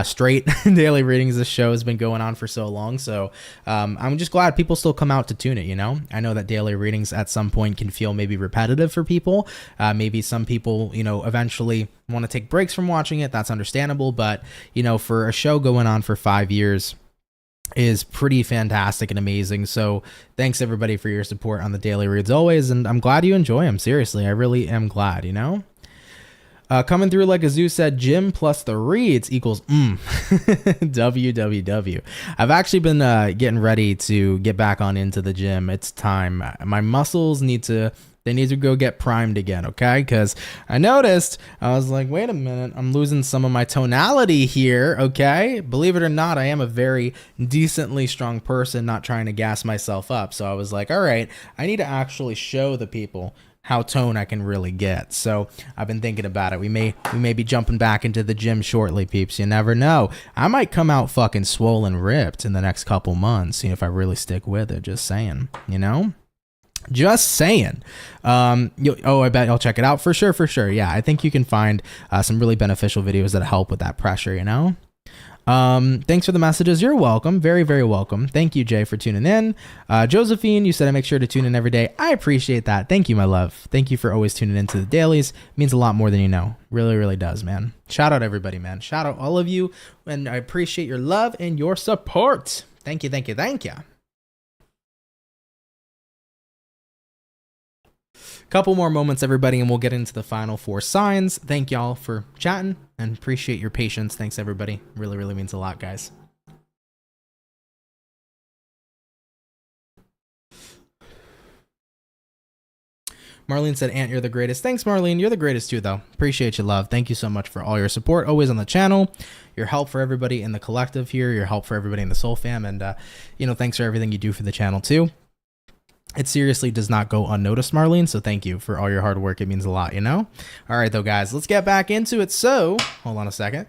straight. Daily readings. This show has been going on for so long. So I'm just glad people still come out to tune it, you know? I know that daily readings at some point can feel maybe repetitive for people. Maybe some people, you know, eventually want to take breaks from watching it. That's understandable. But, you know, for a show going on for 5 years is pretty fantastic and amazing. So thanks everybody for your support on the daily reads always. And I'm glad you enjoy them. Seriously, I really am glad, you know? Coming through like a zoo said, gym plus the reads equals www. I've actually been getting ready to get back on into the gym. It's time. My muscles need to go get primed again, okay? Because I noticed, I was like, wait a minute, I'm losing some of my tonality here, okay? Believe it or not, I am a very decently strong person, not trying to gas myself up. So I was like, all right, I need to actually show the people how tone I can really get. So I've been thinking about it. We may be jumping back into the gym shortly, peeps. You never know. I might come out fucking swollen ripped in the next couple months, you know, if I really stick with it. Just saying, you know? Just saying. I bet I'll check it out for sure. Yeah, I think you can find some really beneficial videos that help with that pressure, you know? Thanks for the messages. You're welcome. Very welcome. Thank you, Jay, for tuning in. Josephine, you said I make sure to tune in every day. I appreciate that. Thank you, my love. Thank you for always tuning into the dailies. It means a lot more than you know. Really does, man. Shout out everybody, man. Shout out all of you. And I appreciate your love and your support. Thank you. Couple more moments, everybody, and we'll get into the final 4 signs. Thank y'all for chatting and appreciate your patience. Thanks, everybody. Really means a lot, guys. Marlene said, Aunt, you're the greatest. Thanks, Marlene. You're the greatest too, though. Appreciate you, love. Thank you so much for all your support, always on the channel, your help for everybody in the collective here, your help for everybody in the Soul Fam, and, thanks for everything you do for the channel too. It seriously does not go unnoticed, Marlene, so thank you for all your hard work. It means a lot, All right, though, guys, let's get back into it. So, hold on a second.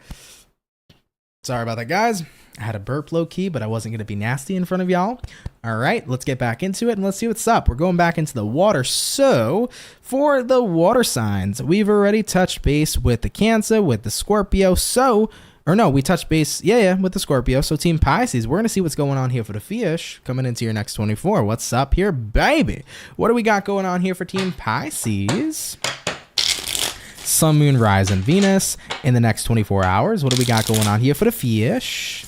Sorry about that, guys. I had a burp low-key, but I wasn't going to be nasty in front of y'all. All right, let's get back into it, and let's see what's up. We're going back into the water. So, for the water signs, we've already touched base with the Cancer, with the Scorpio. We touched base, with the Scorpio. So, Team Pisces, we're going to see what's going on here for the fish coming into your next 24. What's up here, baby? What do we got going on here for Team Pisces? Sun, Moon, Rise, and Venus in the next 24 hours. What do we got going on here for the fish?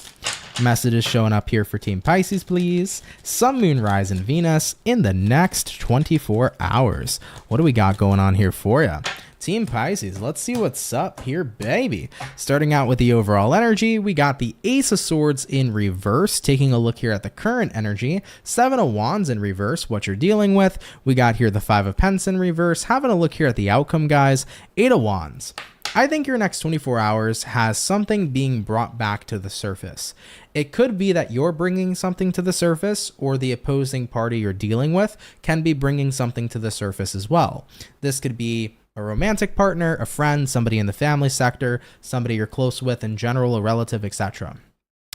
Messages showing up here for Team Pisces, please. Sun, Moon, Rise, and Venus in the next 24 hours. What do we got going on here for you? Team Pisces, let's see what's up here, baby. Starting out with the overall energy, we got the Ace of Swords in reverse. Taking a look here at the current energy, 7 of Wands in reverse, what you're dealing with. We got here the 5 of Pence in reverse. Having a look here at the outcome, guys, 8 of Wands. I think your next 24 hours has something being brought back to the surface. It could be that you're bringing something to the surface, or the opposing party you're dealing with can be bringing something to the surface as well. This could be a romantic partner, a friend, somebody in the family sector, somebody you're close with in general, a relative, etc.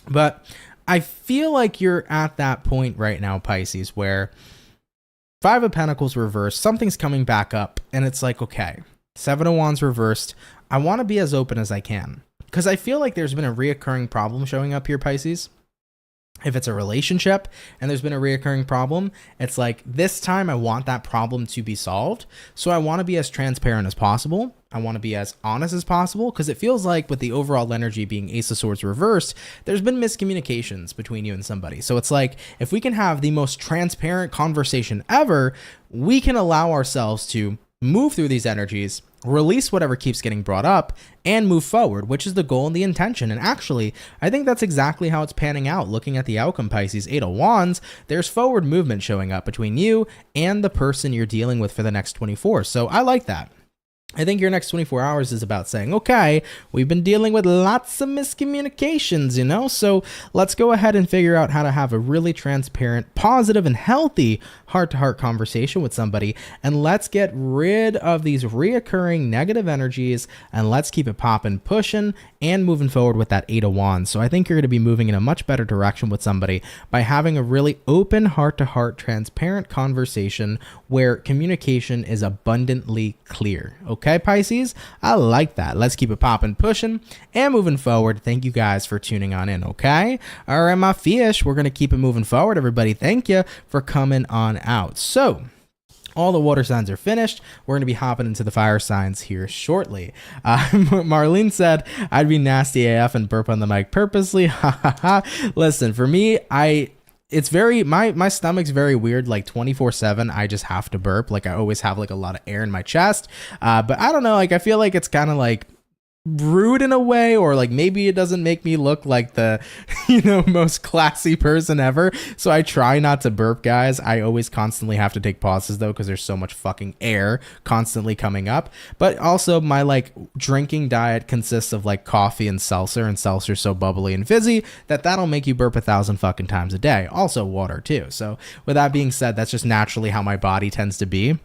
But I feel like you're at that point right now, Pisces, where 5 of Pentacles reversed, something's coming back up, and it's like, okay, 7 of Wands reversed, I want to be as open as I can. Because I feel like there's been a reoccurring problem showing up here, Pisces. If it's a relationship and there's been a reoccurring problem, it's like, this time I want that problem to be solved. So I want to be as transparent as possible. I want to be as honest as possible, because it feels like with the overall energy being Ace of Swords reversed, there's been miscommunications between you and somebody. So it's like, if we can have the most transparent conversation ever, we can allow ourselves to move through these energies, release whatever keeps getting brought up, and move forward, which is the goal and the intention. And actually, I think that's exactly how it's panning out. Looking at the outcome, Pisces, 8 of Wands, there's forward movement showing up between you and the person you're dealing with for the next 24. So I like that. I think your next 24 hours is about saying, okay, we've been dealing with lots of miscommunications, so let's go ahead and figure out how to have a really transparent, positive, and healthy heart-to-heart conversation with somebody, and let's get rid of these reoccurring negative energies, and let's keep it popping, pushing, and moving forward with that 8 of Wands. So I think you're going to be moving in a much better direction with somebody by having a really open, heart-to-heart, transparent conversation where communication is abundantly clear. Okay, Pisces? I like that. Let's keep it popping, pushing, and moving forward. Thank you guys for tuning on in, okay? All right, my fish, we're going to keep it moving forward, everybody. Thank you for coming on out. So, all the water signs are finished. We're going to be hopping into the fire signs here shortly. Marlene said, I'd be nasty AF and burp on the mic purposely. Listen, for me, it's very, my stomach's very weird, like 24/7. I just have to burp. Like I always have like a lot of air in my chest. But I don't know, like I feel like it's kind of like rude in a way, or like maybe it doesn't make me look like the most classy person ever, so I try not to burp, guys. I always constantly have to take pauses though, because there's so much fucking air constantly coming up. But also my like drinking diet consists of like coffee and seltzer's so bubbly and fizzy that that'll make you burp 1,000 fucking times a day. Also water too. So with that being said, that's just naturally how my body tends to be.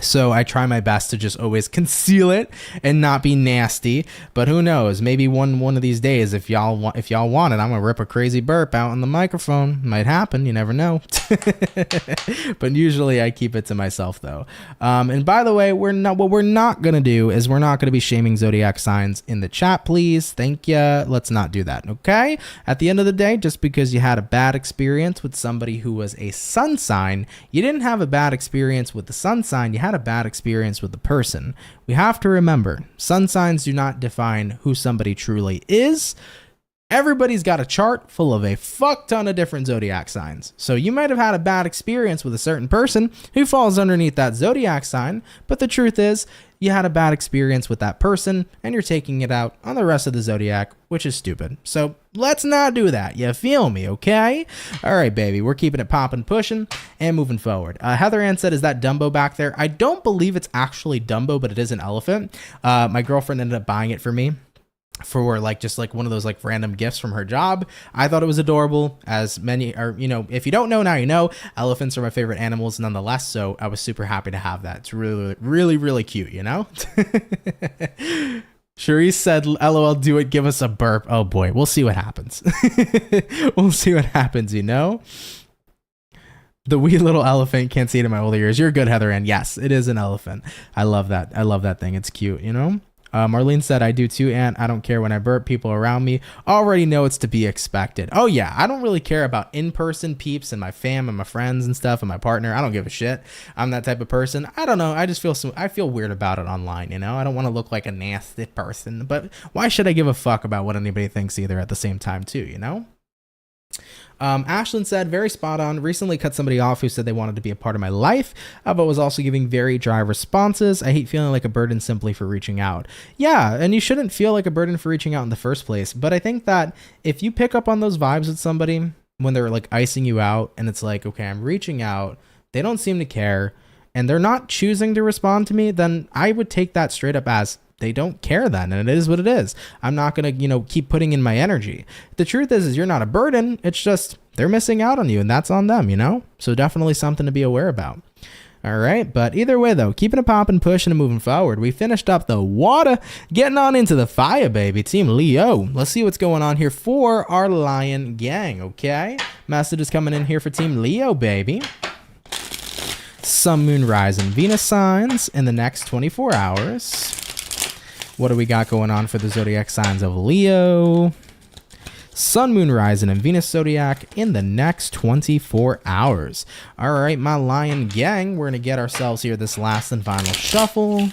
So I try my best to just always conceal it and not be nasty. But who knows? Maybe one of these days, if y'all want it, I'm gonna rip a crazy burp out on the microphone. Might happen. You never know. But usually I keep it to myself though. And by the way, what we're not gonna do is we're not gonna be shaming zodiac signs in the chat, please. Thank you. Let's not do that. Okay. At the end of the day, just because you had a bad experience with somebody who was a sun sign, you didn't have a bad experience with the sun sign. You had a bad experience with the person. We have to remember, sun signs do not define who somebody truly is. Everybody's got a chart full of a fuck ton of different zodiac signs. So you might have had a bad experience with a certain person who falls underneath that zodiac sign, but the truth is you had a bad experience with that person and you're taking it out on the rest of the zodiac, which is stupid. So Let's not do that. You feel me, okay? All right, baby. We're keeping it popping, pushing, and moving forward. Heather Ann said, is that Dumbo back there? I don't believe it's actually Dumbo, but it is an elephant. My girlfriend ended up buying it for me for like just like one of those like random gifts from her job. I thought it was adorable, as many are, you know, if you don't know now, you know, elephants are my favorite animals nonetheless. So I was super happy to have that. It's really, really, really cute, you know? Cherise said, LOL, do it. Give us a burp. Oh boy. We'll see what happens. We'll see what happens, you know? The wee little elephant, can't see it in my older years. You're good, Heather Ann. Yes, it is an elephant. I love that. I love that thing. It's cute, you know? Marlene said, I do too, Aunt. I don't care when I burp. People around me already know it's to be expected. Oh yeah, I don't really care about in-person peeps and my fam and my friends and stuff and my partner. I don't give a shit. I'm that type of person. I don't know. I just I feel weird about it online, you know? I don't want to look like a nasty person, but why should I give a fuck about what anybody thinks either at the same time too, you know? Ashlyn said, very spot on. Recently cut somebody off who said they wanted to be a part of my life, but was also giving very dry responses. I hate feeling like a burden simply for reaching out. Yeah, and you shouldn't feel like a burden for reaching out in the first place. But I think that if you pick up on those vibes with somebody when they're like icing you out and it's like, okay, I'm reaching out, they don't seem to care, and they're not choosing to respond to me, then I would take that straight up as they don't care then, and it is what it is. I'm not going to, you know, keep putting in my energy. The truth is you're not a burden. It's just they're missing out on you, and that's on them, you know? So definitely something to be aware about. All right, but either way, though, keeping it popping, pushing, and moving forward. We finished up the water, getting on into the fire, baby. Team Leo. Let's see what's going on here for our Lion gang, okay? Message is coming in here for Team Leo, baby. Sun, Moon, Rise, and Venus signs in the next 24 hours. What do we got going on for the zodiac signs of Leo? Sun, Moon, Rising, and Venus zodiac in the next 24 hours. All right, my Lion gang, we're going to get ourselves here this last and final shuffle.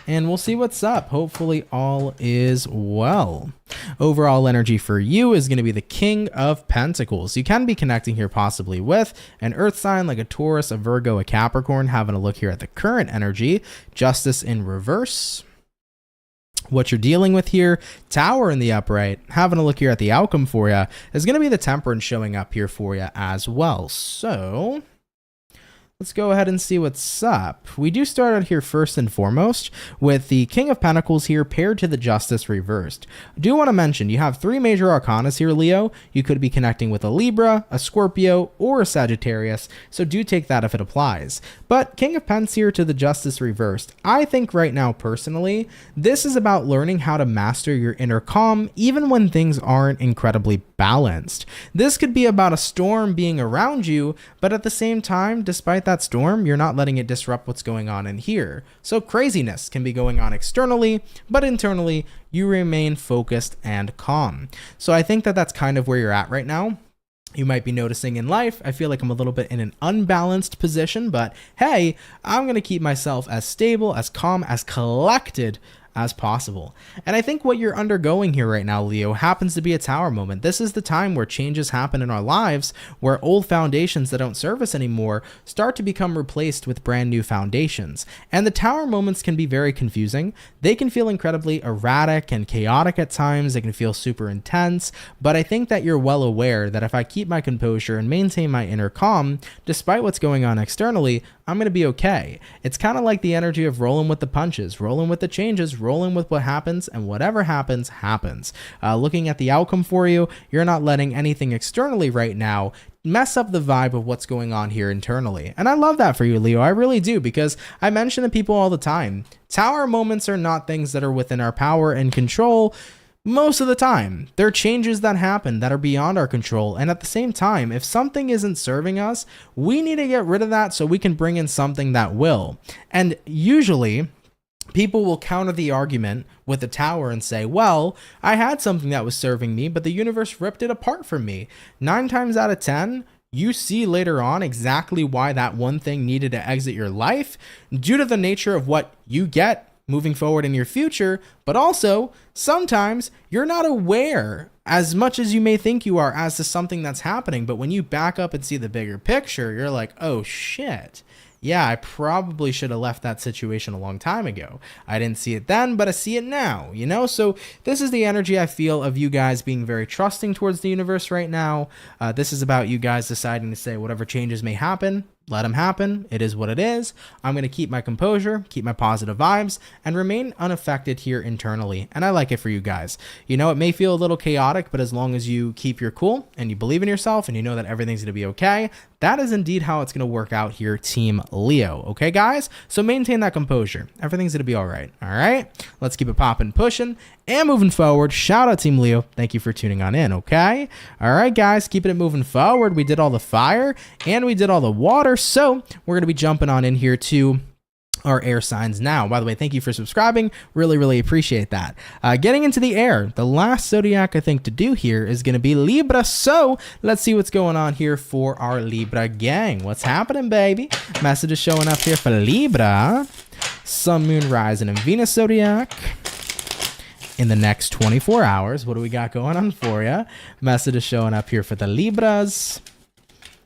And we'll see what's up. Hopefully all is well. Overall energy for you is going to be the King of Pentacles. You can be connecting here possibly with an earth sign like a Taurus, a Virgo, a Capricorn. Having a look here at the current energy. Justice in reverse. What you're dealing with here, Tower in the upright. Having a look here at the outcome for you is going to be the Temperance showing up here for you as well. So let's go ahead and see what's up. We do start out here first and foremost with the King of Pentacles here paired to the Justice reversed. I do want to mention you have three major arcanas here, Leo. You could be connecting with a Libra, a Scorpio, or a Sagittarius, so do take that if it applies. But King of Pentacles here to the Justice reversed. I think right now, personally, this is about learning how to master your inner calm even when things aren't incredibly balanced. This could be about a storm being around you, but at the same time, despite that storm, you're not letting it disrupt what's going on in here. So craziness can be going on externally, but internally, you remain focused and calm. So I think that that's kind of where you're at right now. You might be noticing in life, I feel like I'm a little bit in an unbalanced position, but hey, I'm going to keep myself as stable, as calm, as collected as possible. And I think what you're undergoing here right now, Leo, happens to be a Tower moment. This is the time where changes happen in our lives, where old foundations that don't serve us anymore start to become replaced with brand new foundations. And the Tower moments can be very confusing. They can feel incredibly erratic and chaotic at times. They can feel super intense, but I think that you're well aware that if I keep my composure and maintain my inner calm, despite what's going on externally, I'm going to be okay. It's kind of like the energy of rolling with the punches, rolling with the changes, rolling with what happens, and whatever happens, happens. Looking at the outcome for you, you're not letting anything externally right now mess up the vibe of what's going on here internally. And I love that for you, Leo. I really do, because I mention to people all the time, Tower moments are not things that are within our power and control. Most of the time, there are changes that happen that are beyond our control, and at the same time, if something isn't serving us, we need to get rid of that so we can bring in something that will. And usually, people will counter the argument with the Tower and say, well, I had something that was serving me, but the universe ripped it apart from me. 9 times out of 10, you see later on exactly why that one thing needed to exit your life due to the nature of what you get moving forward in your future, but also sometimes you're not aware as much as you may think you are as to something that's happening. But when you back up and see the bigger picture, you're like, oh shit, Yeah, I probably should have left that situation a long time ago. I didn't see it then, but I see it now, you know? So this is the energy I feel of you guys being very trusting towards the universe right now. This is about you guys deciding to say whatever changes may happen, let them happen. It is what it is. I'm going to keep my composure, keep my positive vibes, and remain unaffected here internally. And I like it for you guys. You know, it may feel a little chaotic, but as long as you keep your cool and you believe in yourself and you know that everything's going to be okay, that is indeed how it's going to work out here, Team Leo. Okay, guys? So maintain that composure. Everything's going to be all right. All right? Let's keep it popping, pushing, and moving forward. Shout out, Team Leo. Thank you for tuning on in, okay? All right, guys, keeping it moving forward. We did all the fire and we did all the water. So we're going to be jumping on in here to our air signs now. By the way, thank you for subscribing. Really, really appreciate that. Getting into the air, the last zodiac I think to do here is going to be Libra. So let's see what's going on here for our Libra gang. What's happening, baby? Message is showing up here for Libra. Sun, Moon, Rising, and Venus zodiac. In the next 24 hours, what do we got going on for you? Message is showing up here for the Libras.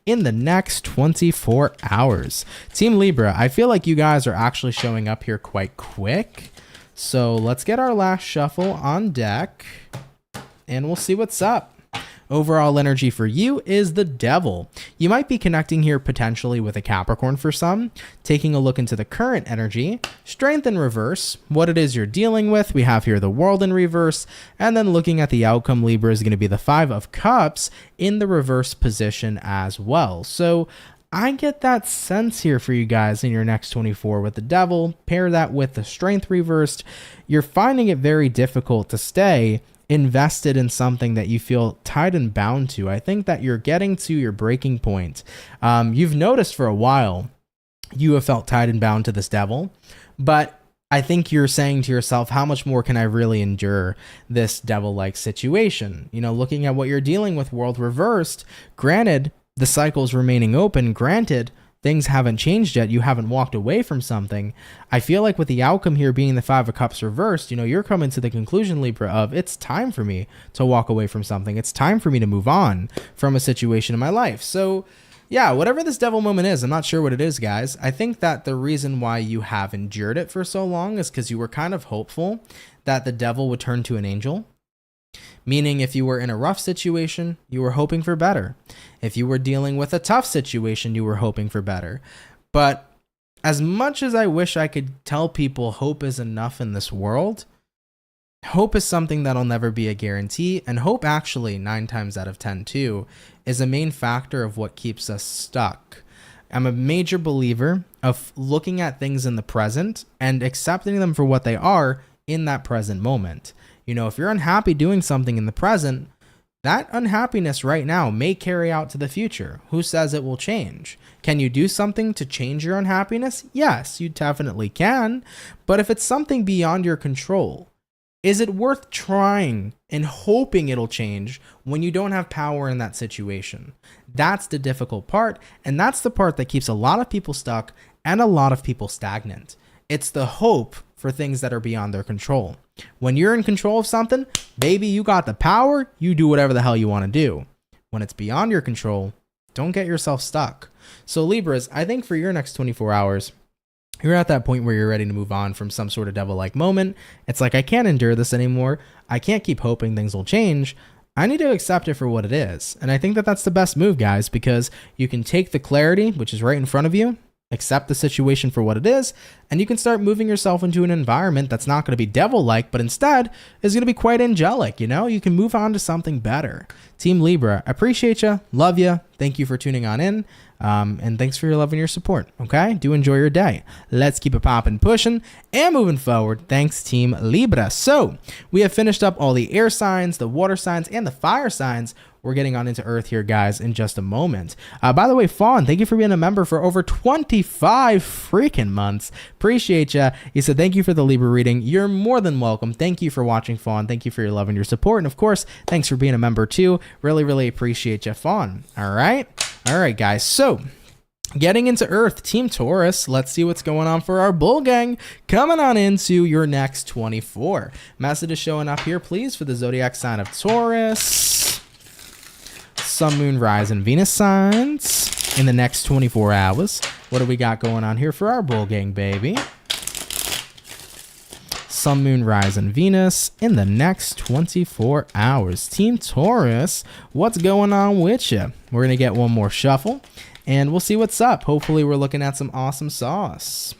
In the next 24 hours. Team Libra, I feel like you guys are actually showing up here quite quick. So let's get our last shuffle on deck and we'll see what's up. Overall energy for you is the Devil. You might be connecting here potentially with a Capricorn for some, taking a look into the current energy, Strength in reverse, what it is you're dealing with. We have here the World in reverse, and then looking at the outcome, Libra is going to be the Five of Cups in the reverse position as well. So I get that sense here for you guys in your next 24 with the Devil. Pair that with the Strength reversed. You're finding it very difficult to stay invested in something that you feel tied and bound to. I think that you're getting to your breaking point. You've noticed for a while you have felt tied and bound to this Devil, but I think you're saying to yourself, how much more can I really endure this Devil-like situation? You know, looking at what you're dealing with, World reversed, granted, the cycle's remaining open, granted, things haven't changed yet, you haven't walked away from something. I feel like with the outcome here being the Five of Cups reversed, you know, you're coming to the conclusion, Libra, of it's time for me to walk away from something. It's time for me to move on from a situation in my life. So yeah, whatever this Devil moment is, I'm not sure what it is, guys. I think that the reason why you have endured it for so long is because you were kind of hopeful that the Devil would turn to an angel. Meaning if you were in a rough situation, you were hoping for better. If you were dealing with a tough situation, you were hoping for better. But as much as I wish I could tell people hope is enough in this world, hope is something that'll never be a guarantee. And hope actually, 9 times out of 10 too, is a main factor of what keeps us stuck. I'm a major believer of looking at things in the present and accepting them for what they are in that present moment. You know, if you're unhappy doing something in the present, that unhappiness right now may carry out to the future. Who says it will change? Can you do something to change your unhappiness? Yes, you definitely can. But if it's something beyond your control, is it worth trying and hoping it'll change when you don't have power in that situation? That's the difficult part, and that's the part that keeps a lot of people stuck and a lot of people stagnant. It's the hope for things that are beyond their control. When you're in control of something, baby, you got the power, you do whatever the hell you want to do. When it's beyond your control, don't get yourself stuck. So Libras, I think for your next 24 hours, you're at that point where you're ready to move on from some sort of Devil-like moment. It's like, I can't endure this anymore. I can't keep hoping things will change. I need to accept it for what it is. And I think that that's the best move, guys, because you can take the clarity, which is right in front of you, accept the situation for what it is, and you can start moving yourself into an environment that's not going to be Devil-like, but instead is going to be quite angelic. You know, you can move on to something better. Team Libra, appreciate you, love you, thank you for tuning on in, and thanks for your love and your support. Okay, do enjoy your day. Let's keep it popping, pushing, and moving forward. Thanks, Team Libra. So we have finished up all the air signs, the water signs, and the fire signs. We're getting on into Earth here, guys, in just a moment. By the way, Fawn, thank you for being a member for over 25 freaking months. Appreciate ya. You said thank you for the Libra reading. You're more than welcome. Thank you for watching, Fawn. Thank you for your love and your support. And of course, thanks for being a member too. Really, really appreciate you, Fawn. All right, guys. So getting into Earth, Team Taurus, let's see what's going on for our bull gang. Coming on into your next 24. Message is showing up here, please, for the zodiac sign of Taurus. Sun, Moon, Rise, and Venus signs. in the next 24 hours. What do we got going on here for our bull gang, baby? Sun, Moon, Rise, and Venus in the next 24 hours. Team Taurus, what's going on with you? We're going to get one more shuffle, and we'll see what's up. Hopefully, we're looking at some awesome sauce.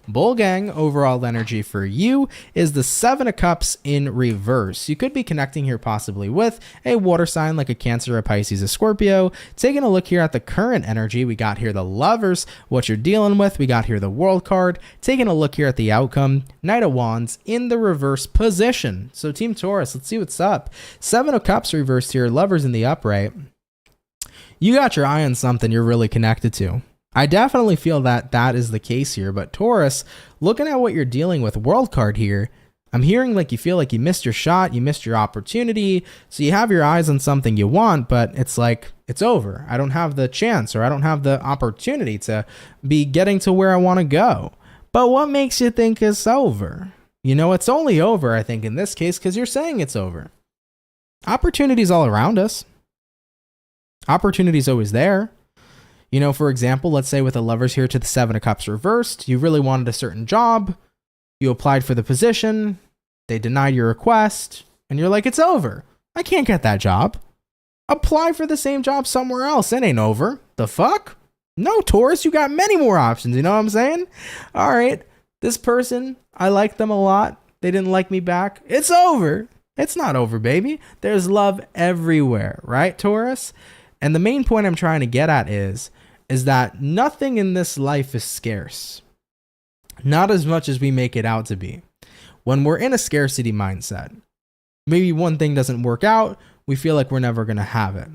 Bull gang, overall energy for you is the Seven of Cups in reverse. You could be connecting here possibly with a water sign like a Cancer, a Pisces, a Scorpio. Taking a look here at the current energy, we got here the Lovers, what you're dealing with. We got here the World card. Taking a look here at the outcome, Knight of Wands in the reverse position. So Team Taurus, let's see what's up. Seven of Cups reversed here, Lovers in the upright. You got your eye on something you're really connected to. I definitely feel that that is the case here, but Taurus, looking at what you're dealing with, World card here, I'm hearing like you feel like you missed your shot, you missed your opportunity, so you have your eyes on something you want, but it's like, it's over. I don't have the chance, or I don't have the opportunity to be getting to where I want to go. But what makes you think it's over? You know, it's only over, I think, in this case, because you're saying it's over. Opportunity's all around us. Opportunity's always there. You know, for example, let's say with the Lovers here to the Seven of Cups reversed, you really wanted a certain job, you applied for the position, they denied your request, and you're like, it's over. I can't get that job. Apply for the same job somewhere else. It ain't over. The fuck? No, Taurus, you got many more options. You know what I'm saying? All right, this person, I like them a lot. They didn't like me back. It's over. It's not over, baby. There's love everywhere, right, Taurus? And the main point I'm trying to get at is that nothing in this life is scarce. Not as much as we make it out to be. When we're in a scarcity mindset, maybe one thing doesn't work out, we feel like we're never going to have it.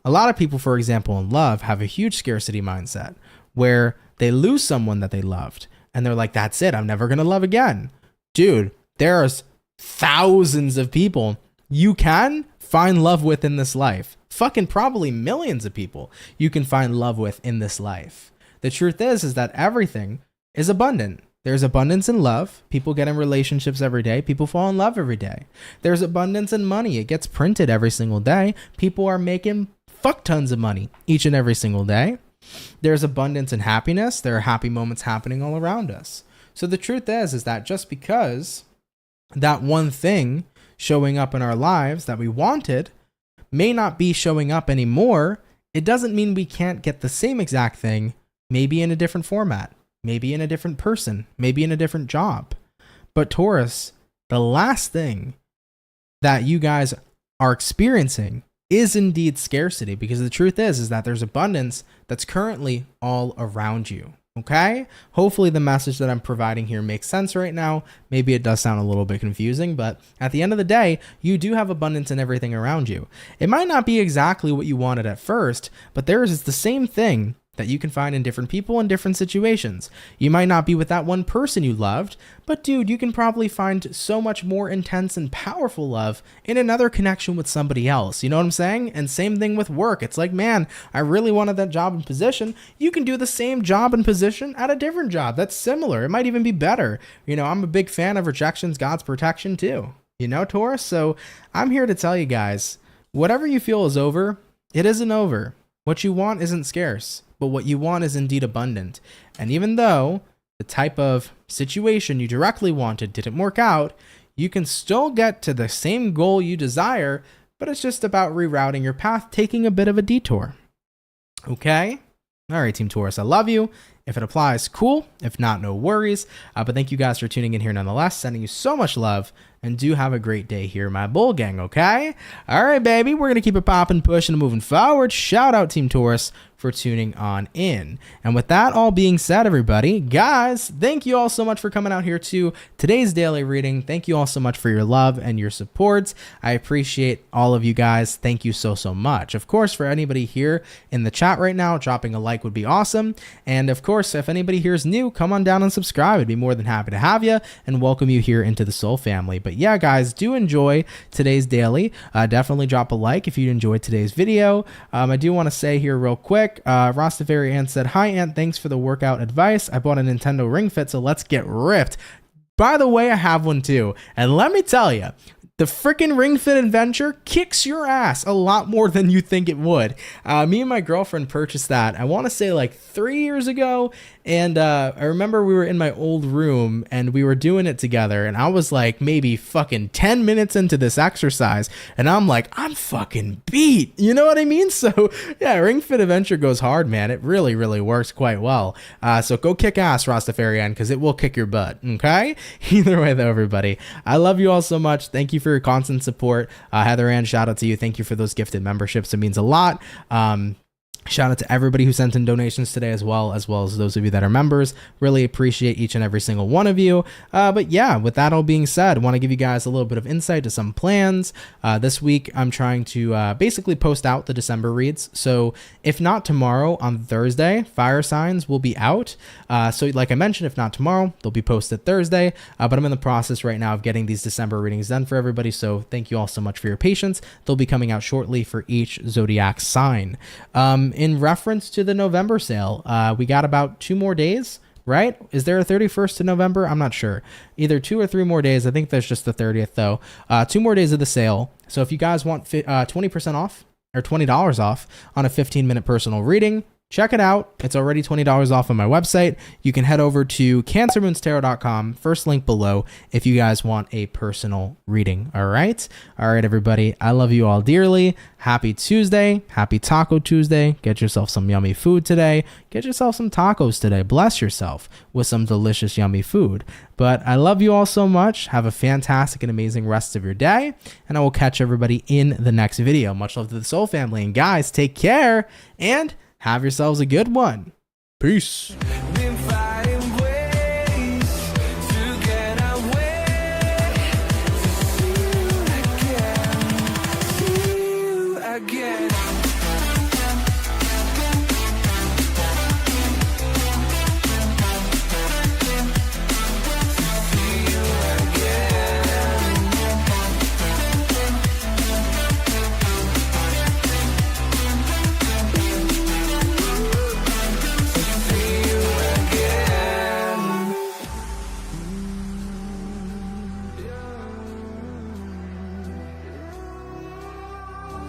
A lot of people, for example, in love, have a huge scarcity mindset where they lose someone that they loved and they're like, that's it, I'm never going to love again. Dude, there's thousands of people you can find love with in this life. Fucking probably millions of people you can find love with in this life. The truth is that everything is abundant. There's abundance in love. People get in relationships every day. People fall in love every day. There's abundance in money. It gets printed every single day. People are making fuck tons of money each and every single day. There's abundance in happiness. There are happy moments happening all around us. So the truth is that just because that one thing showing up in our lives that we wanted may not be showing up anymore, it doesn't mean we can't get the same exact thing, maybe in a different format, maybe in a different person, maybe in a different job. But Taurus, the last thing that you guys are experiencing is indeed scarcity, because the truth is that there's abundance that's currently all around you. Okay? Hopefully the message that I'm providing here makes sense right now. Maybe it does sound a little bit confusing, but at the end of the day, you do have abundance in everything around you. It might not be exactly what you wanted at first, but there is the same thing that you can find in different people in different situations. You might not be with that one person you loved, but dude, you can probably find so much more intense and powerful love in another connection with somebody else. You know what I'm saying? And same thing with work. It's like, man, I really wanted that job and position. You can do the same job and position at a different job that's similar. It might even be better. You know, I'm a big fan of rejection's God's protection too. You know, Taurus? So I'm here to tell you guys, whatever you feel is over, it isn't over. What you want isn't scarce, but what you want is indeed abundant. And even though the type of situation you directly wanted didn't work out, you can still get to the same goal you desire, but it's just about rerouting your path, taking a bit of a detour. Okay? All right, Team Taurus, I love you. If it applies, cool. If not, no worries. But thank you guys for tuning in here nonetheless. Sending you so much love, and do have a great day here, my bull gang, okay? All right, baby, we're going to keep it popping, pushing, and moving forward. Shout out Team Taurus for tuning on in. And with that all being said, everybody, guys, thank you all so much for coming out here to today's daily reading. Thank you all so much for your love and your support. I appreciate all of you guys. Thank you so, so much. Of course, for anybody here in the chat right now, dropping a like would be awesome. And of course, if anybody here is new, come on down and subscribe. I'd be more than happy to have you and welcome you here into the Soul family. But yeah, guys, do enjoy today's daily. Definitely drop a like if you enjoyed today's video. I do want to say here real quick, Rastafari Ant said, "Hi Ant, thanks for the workout advice. I bought a Nintendo Ring Fit, so let's get ripped." By the way, I have one too. And let me tell you, The freaking Ring Fit Adventure kicks your ass a lot more than you think it would. Me and my girlfriend purchased that, I want to say like 3 years ago. And I remember we were in my old room and we were doing it together. And I was like maybe fucking 10 minutes into this exercise. And I'm like, I'm fucking beat. You know what I mean? So yeah, Ring Fit Adventure goes hard, man. It really, really works quite well. So go kick ass, Rastafarian, because it will kick your butt. Okay? Either way though, everybody, I love you all so much. Thank you for your constant support. Heather Ann, shout out to you. Thank you for those gifted memberships. It means a lot. Shout out to everybody who sent in donations today as well as those of you that are members. Really appreciate each and every single one of you. But yeah, with that all being said, I want to give you guys a little bit of insight to some plans. This week, I'm trying to basically post out the December reads. So if not tomorrow, on Thursday, fire signs will be out. So like I mentioned, if not tomorrow, they'll be posted Thursday. But I'm in the process right now of getting these December readings done for everybody. So thank you all so much for your patience. They'll be coming out shortly for each zodiac sign. In reference to the November sale, we got about 2 more days, right? Is there a 31st to November? I'm not sure. Either 2 or 3 more days. I think there's just the 30th though. 2 more days of the sale. So if you guys want 20% off or $20 off on a 15-minute personal reading, check it out. It's already $20 off on my website. You can head over to CancerMoonsTarot.com, first link below, if you guys want a personal reading. All right, everybody. I love you all dearly. Happy Tuesday. Happy Taco Tuesday. Get yourself some yummy food today. Get yourself some tacos today. Bless yourself with some delicious, yummy food. But I love you all so much. Have a fantastic and amazing rest of your day. And I will catch everybody in the next video. Much love to the Soul Family. And guys, take care and have yourselves a good one. Peace.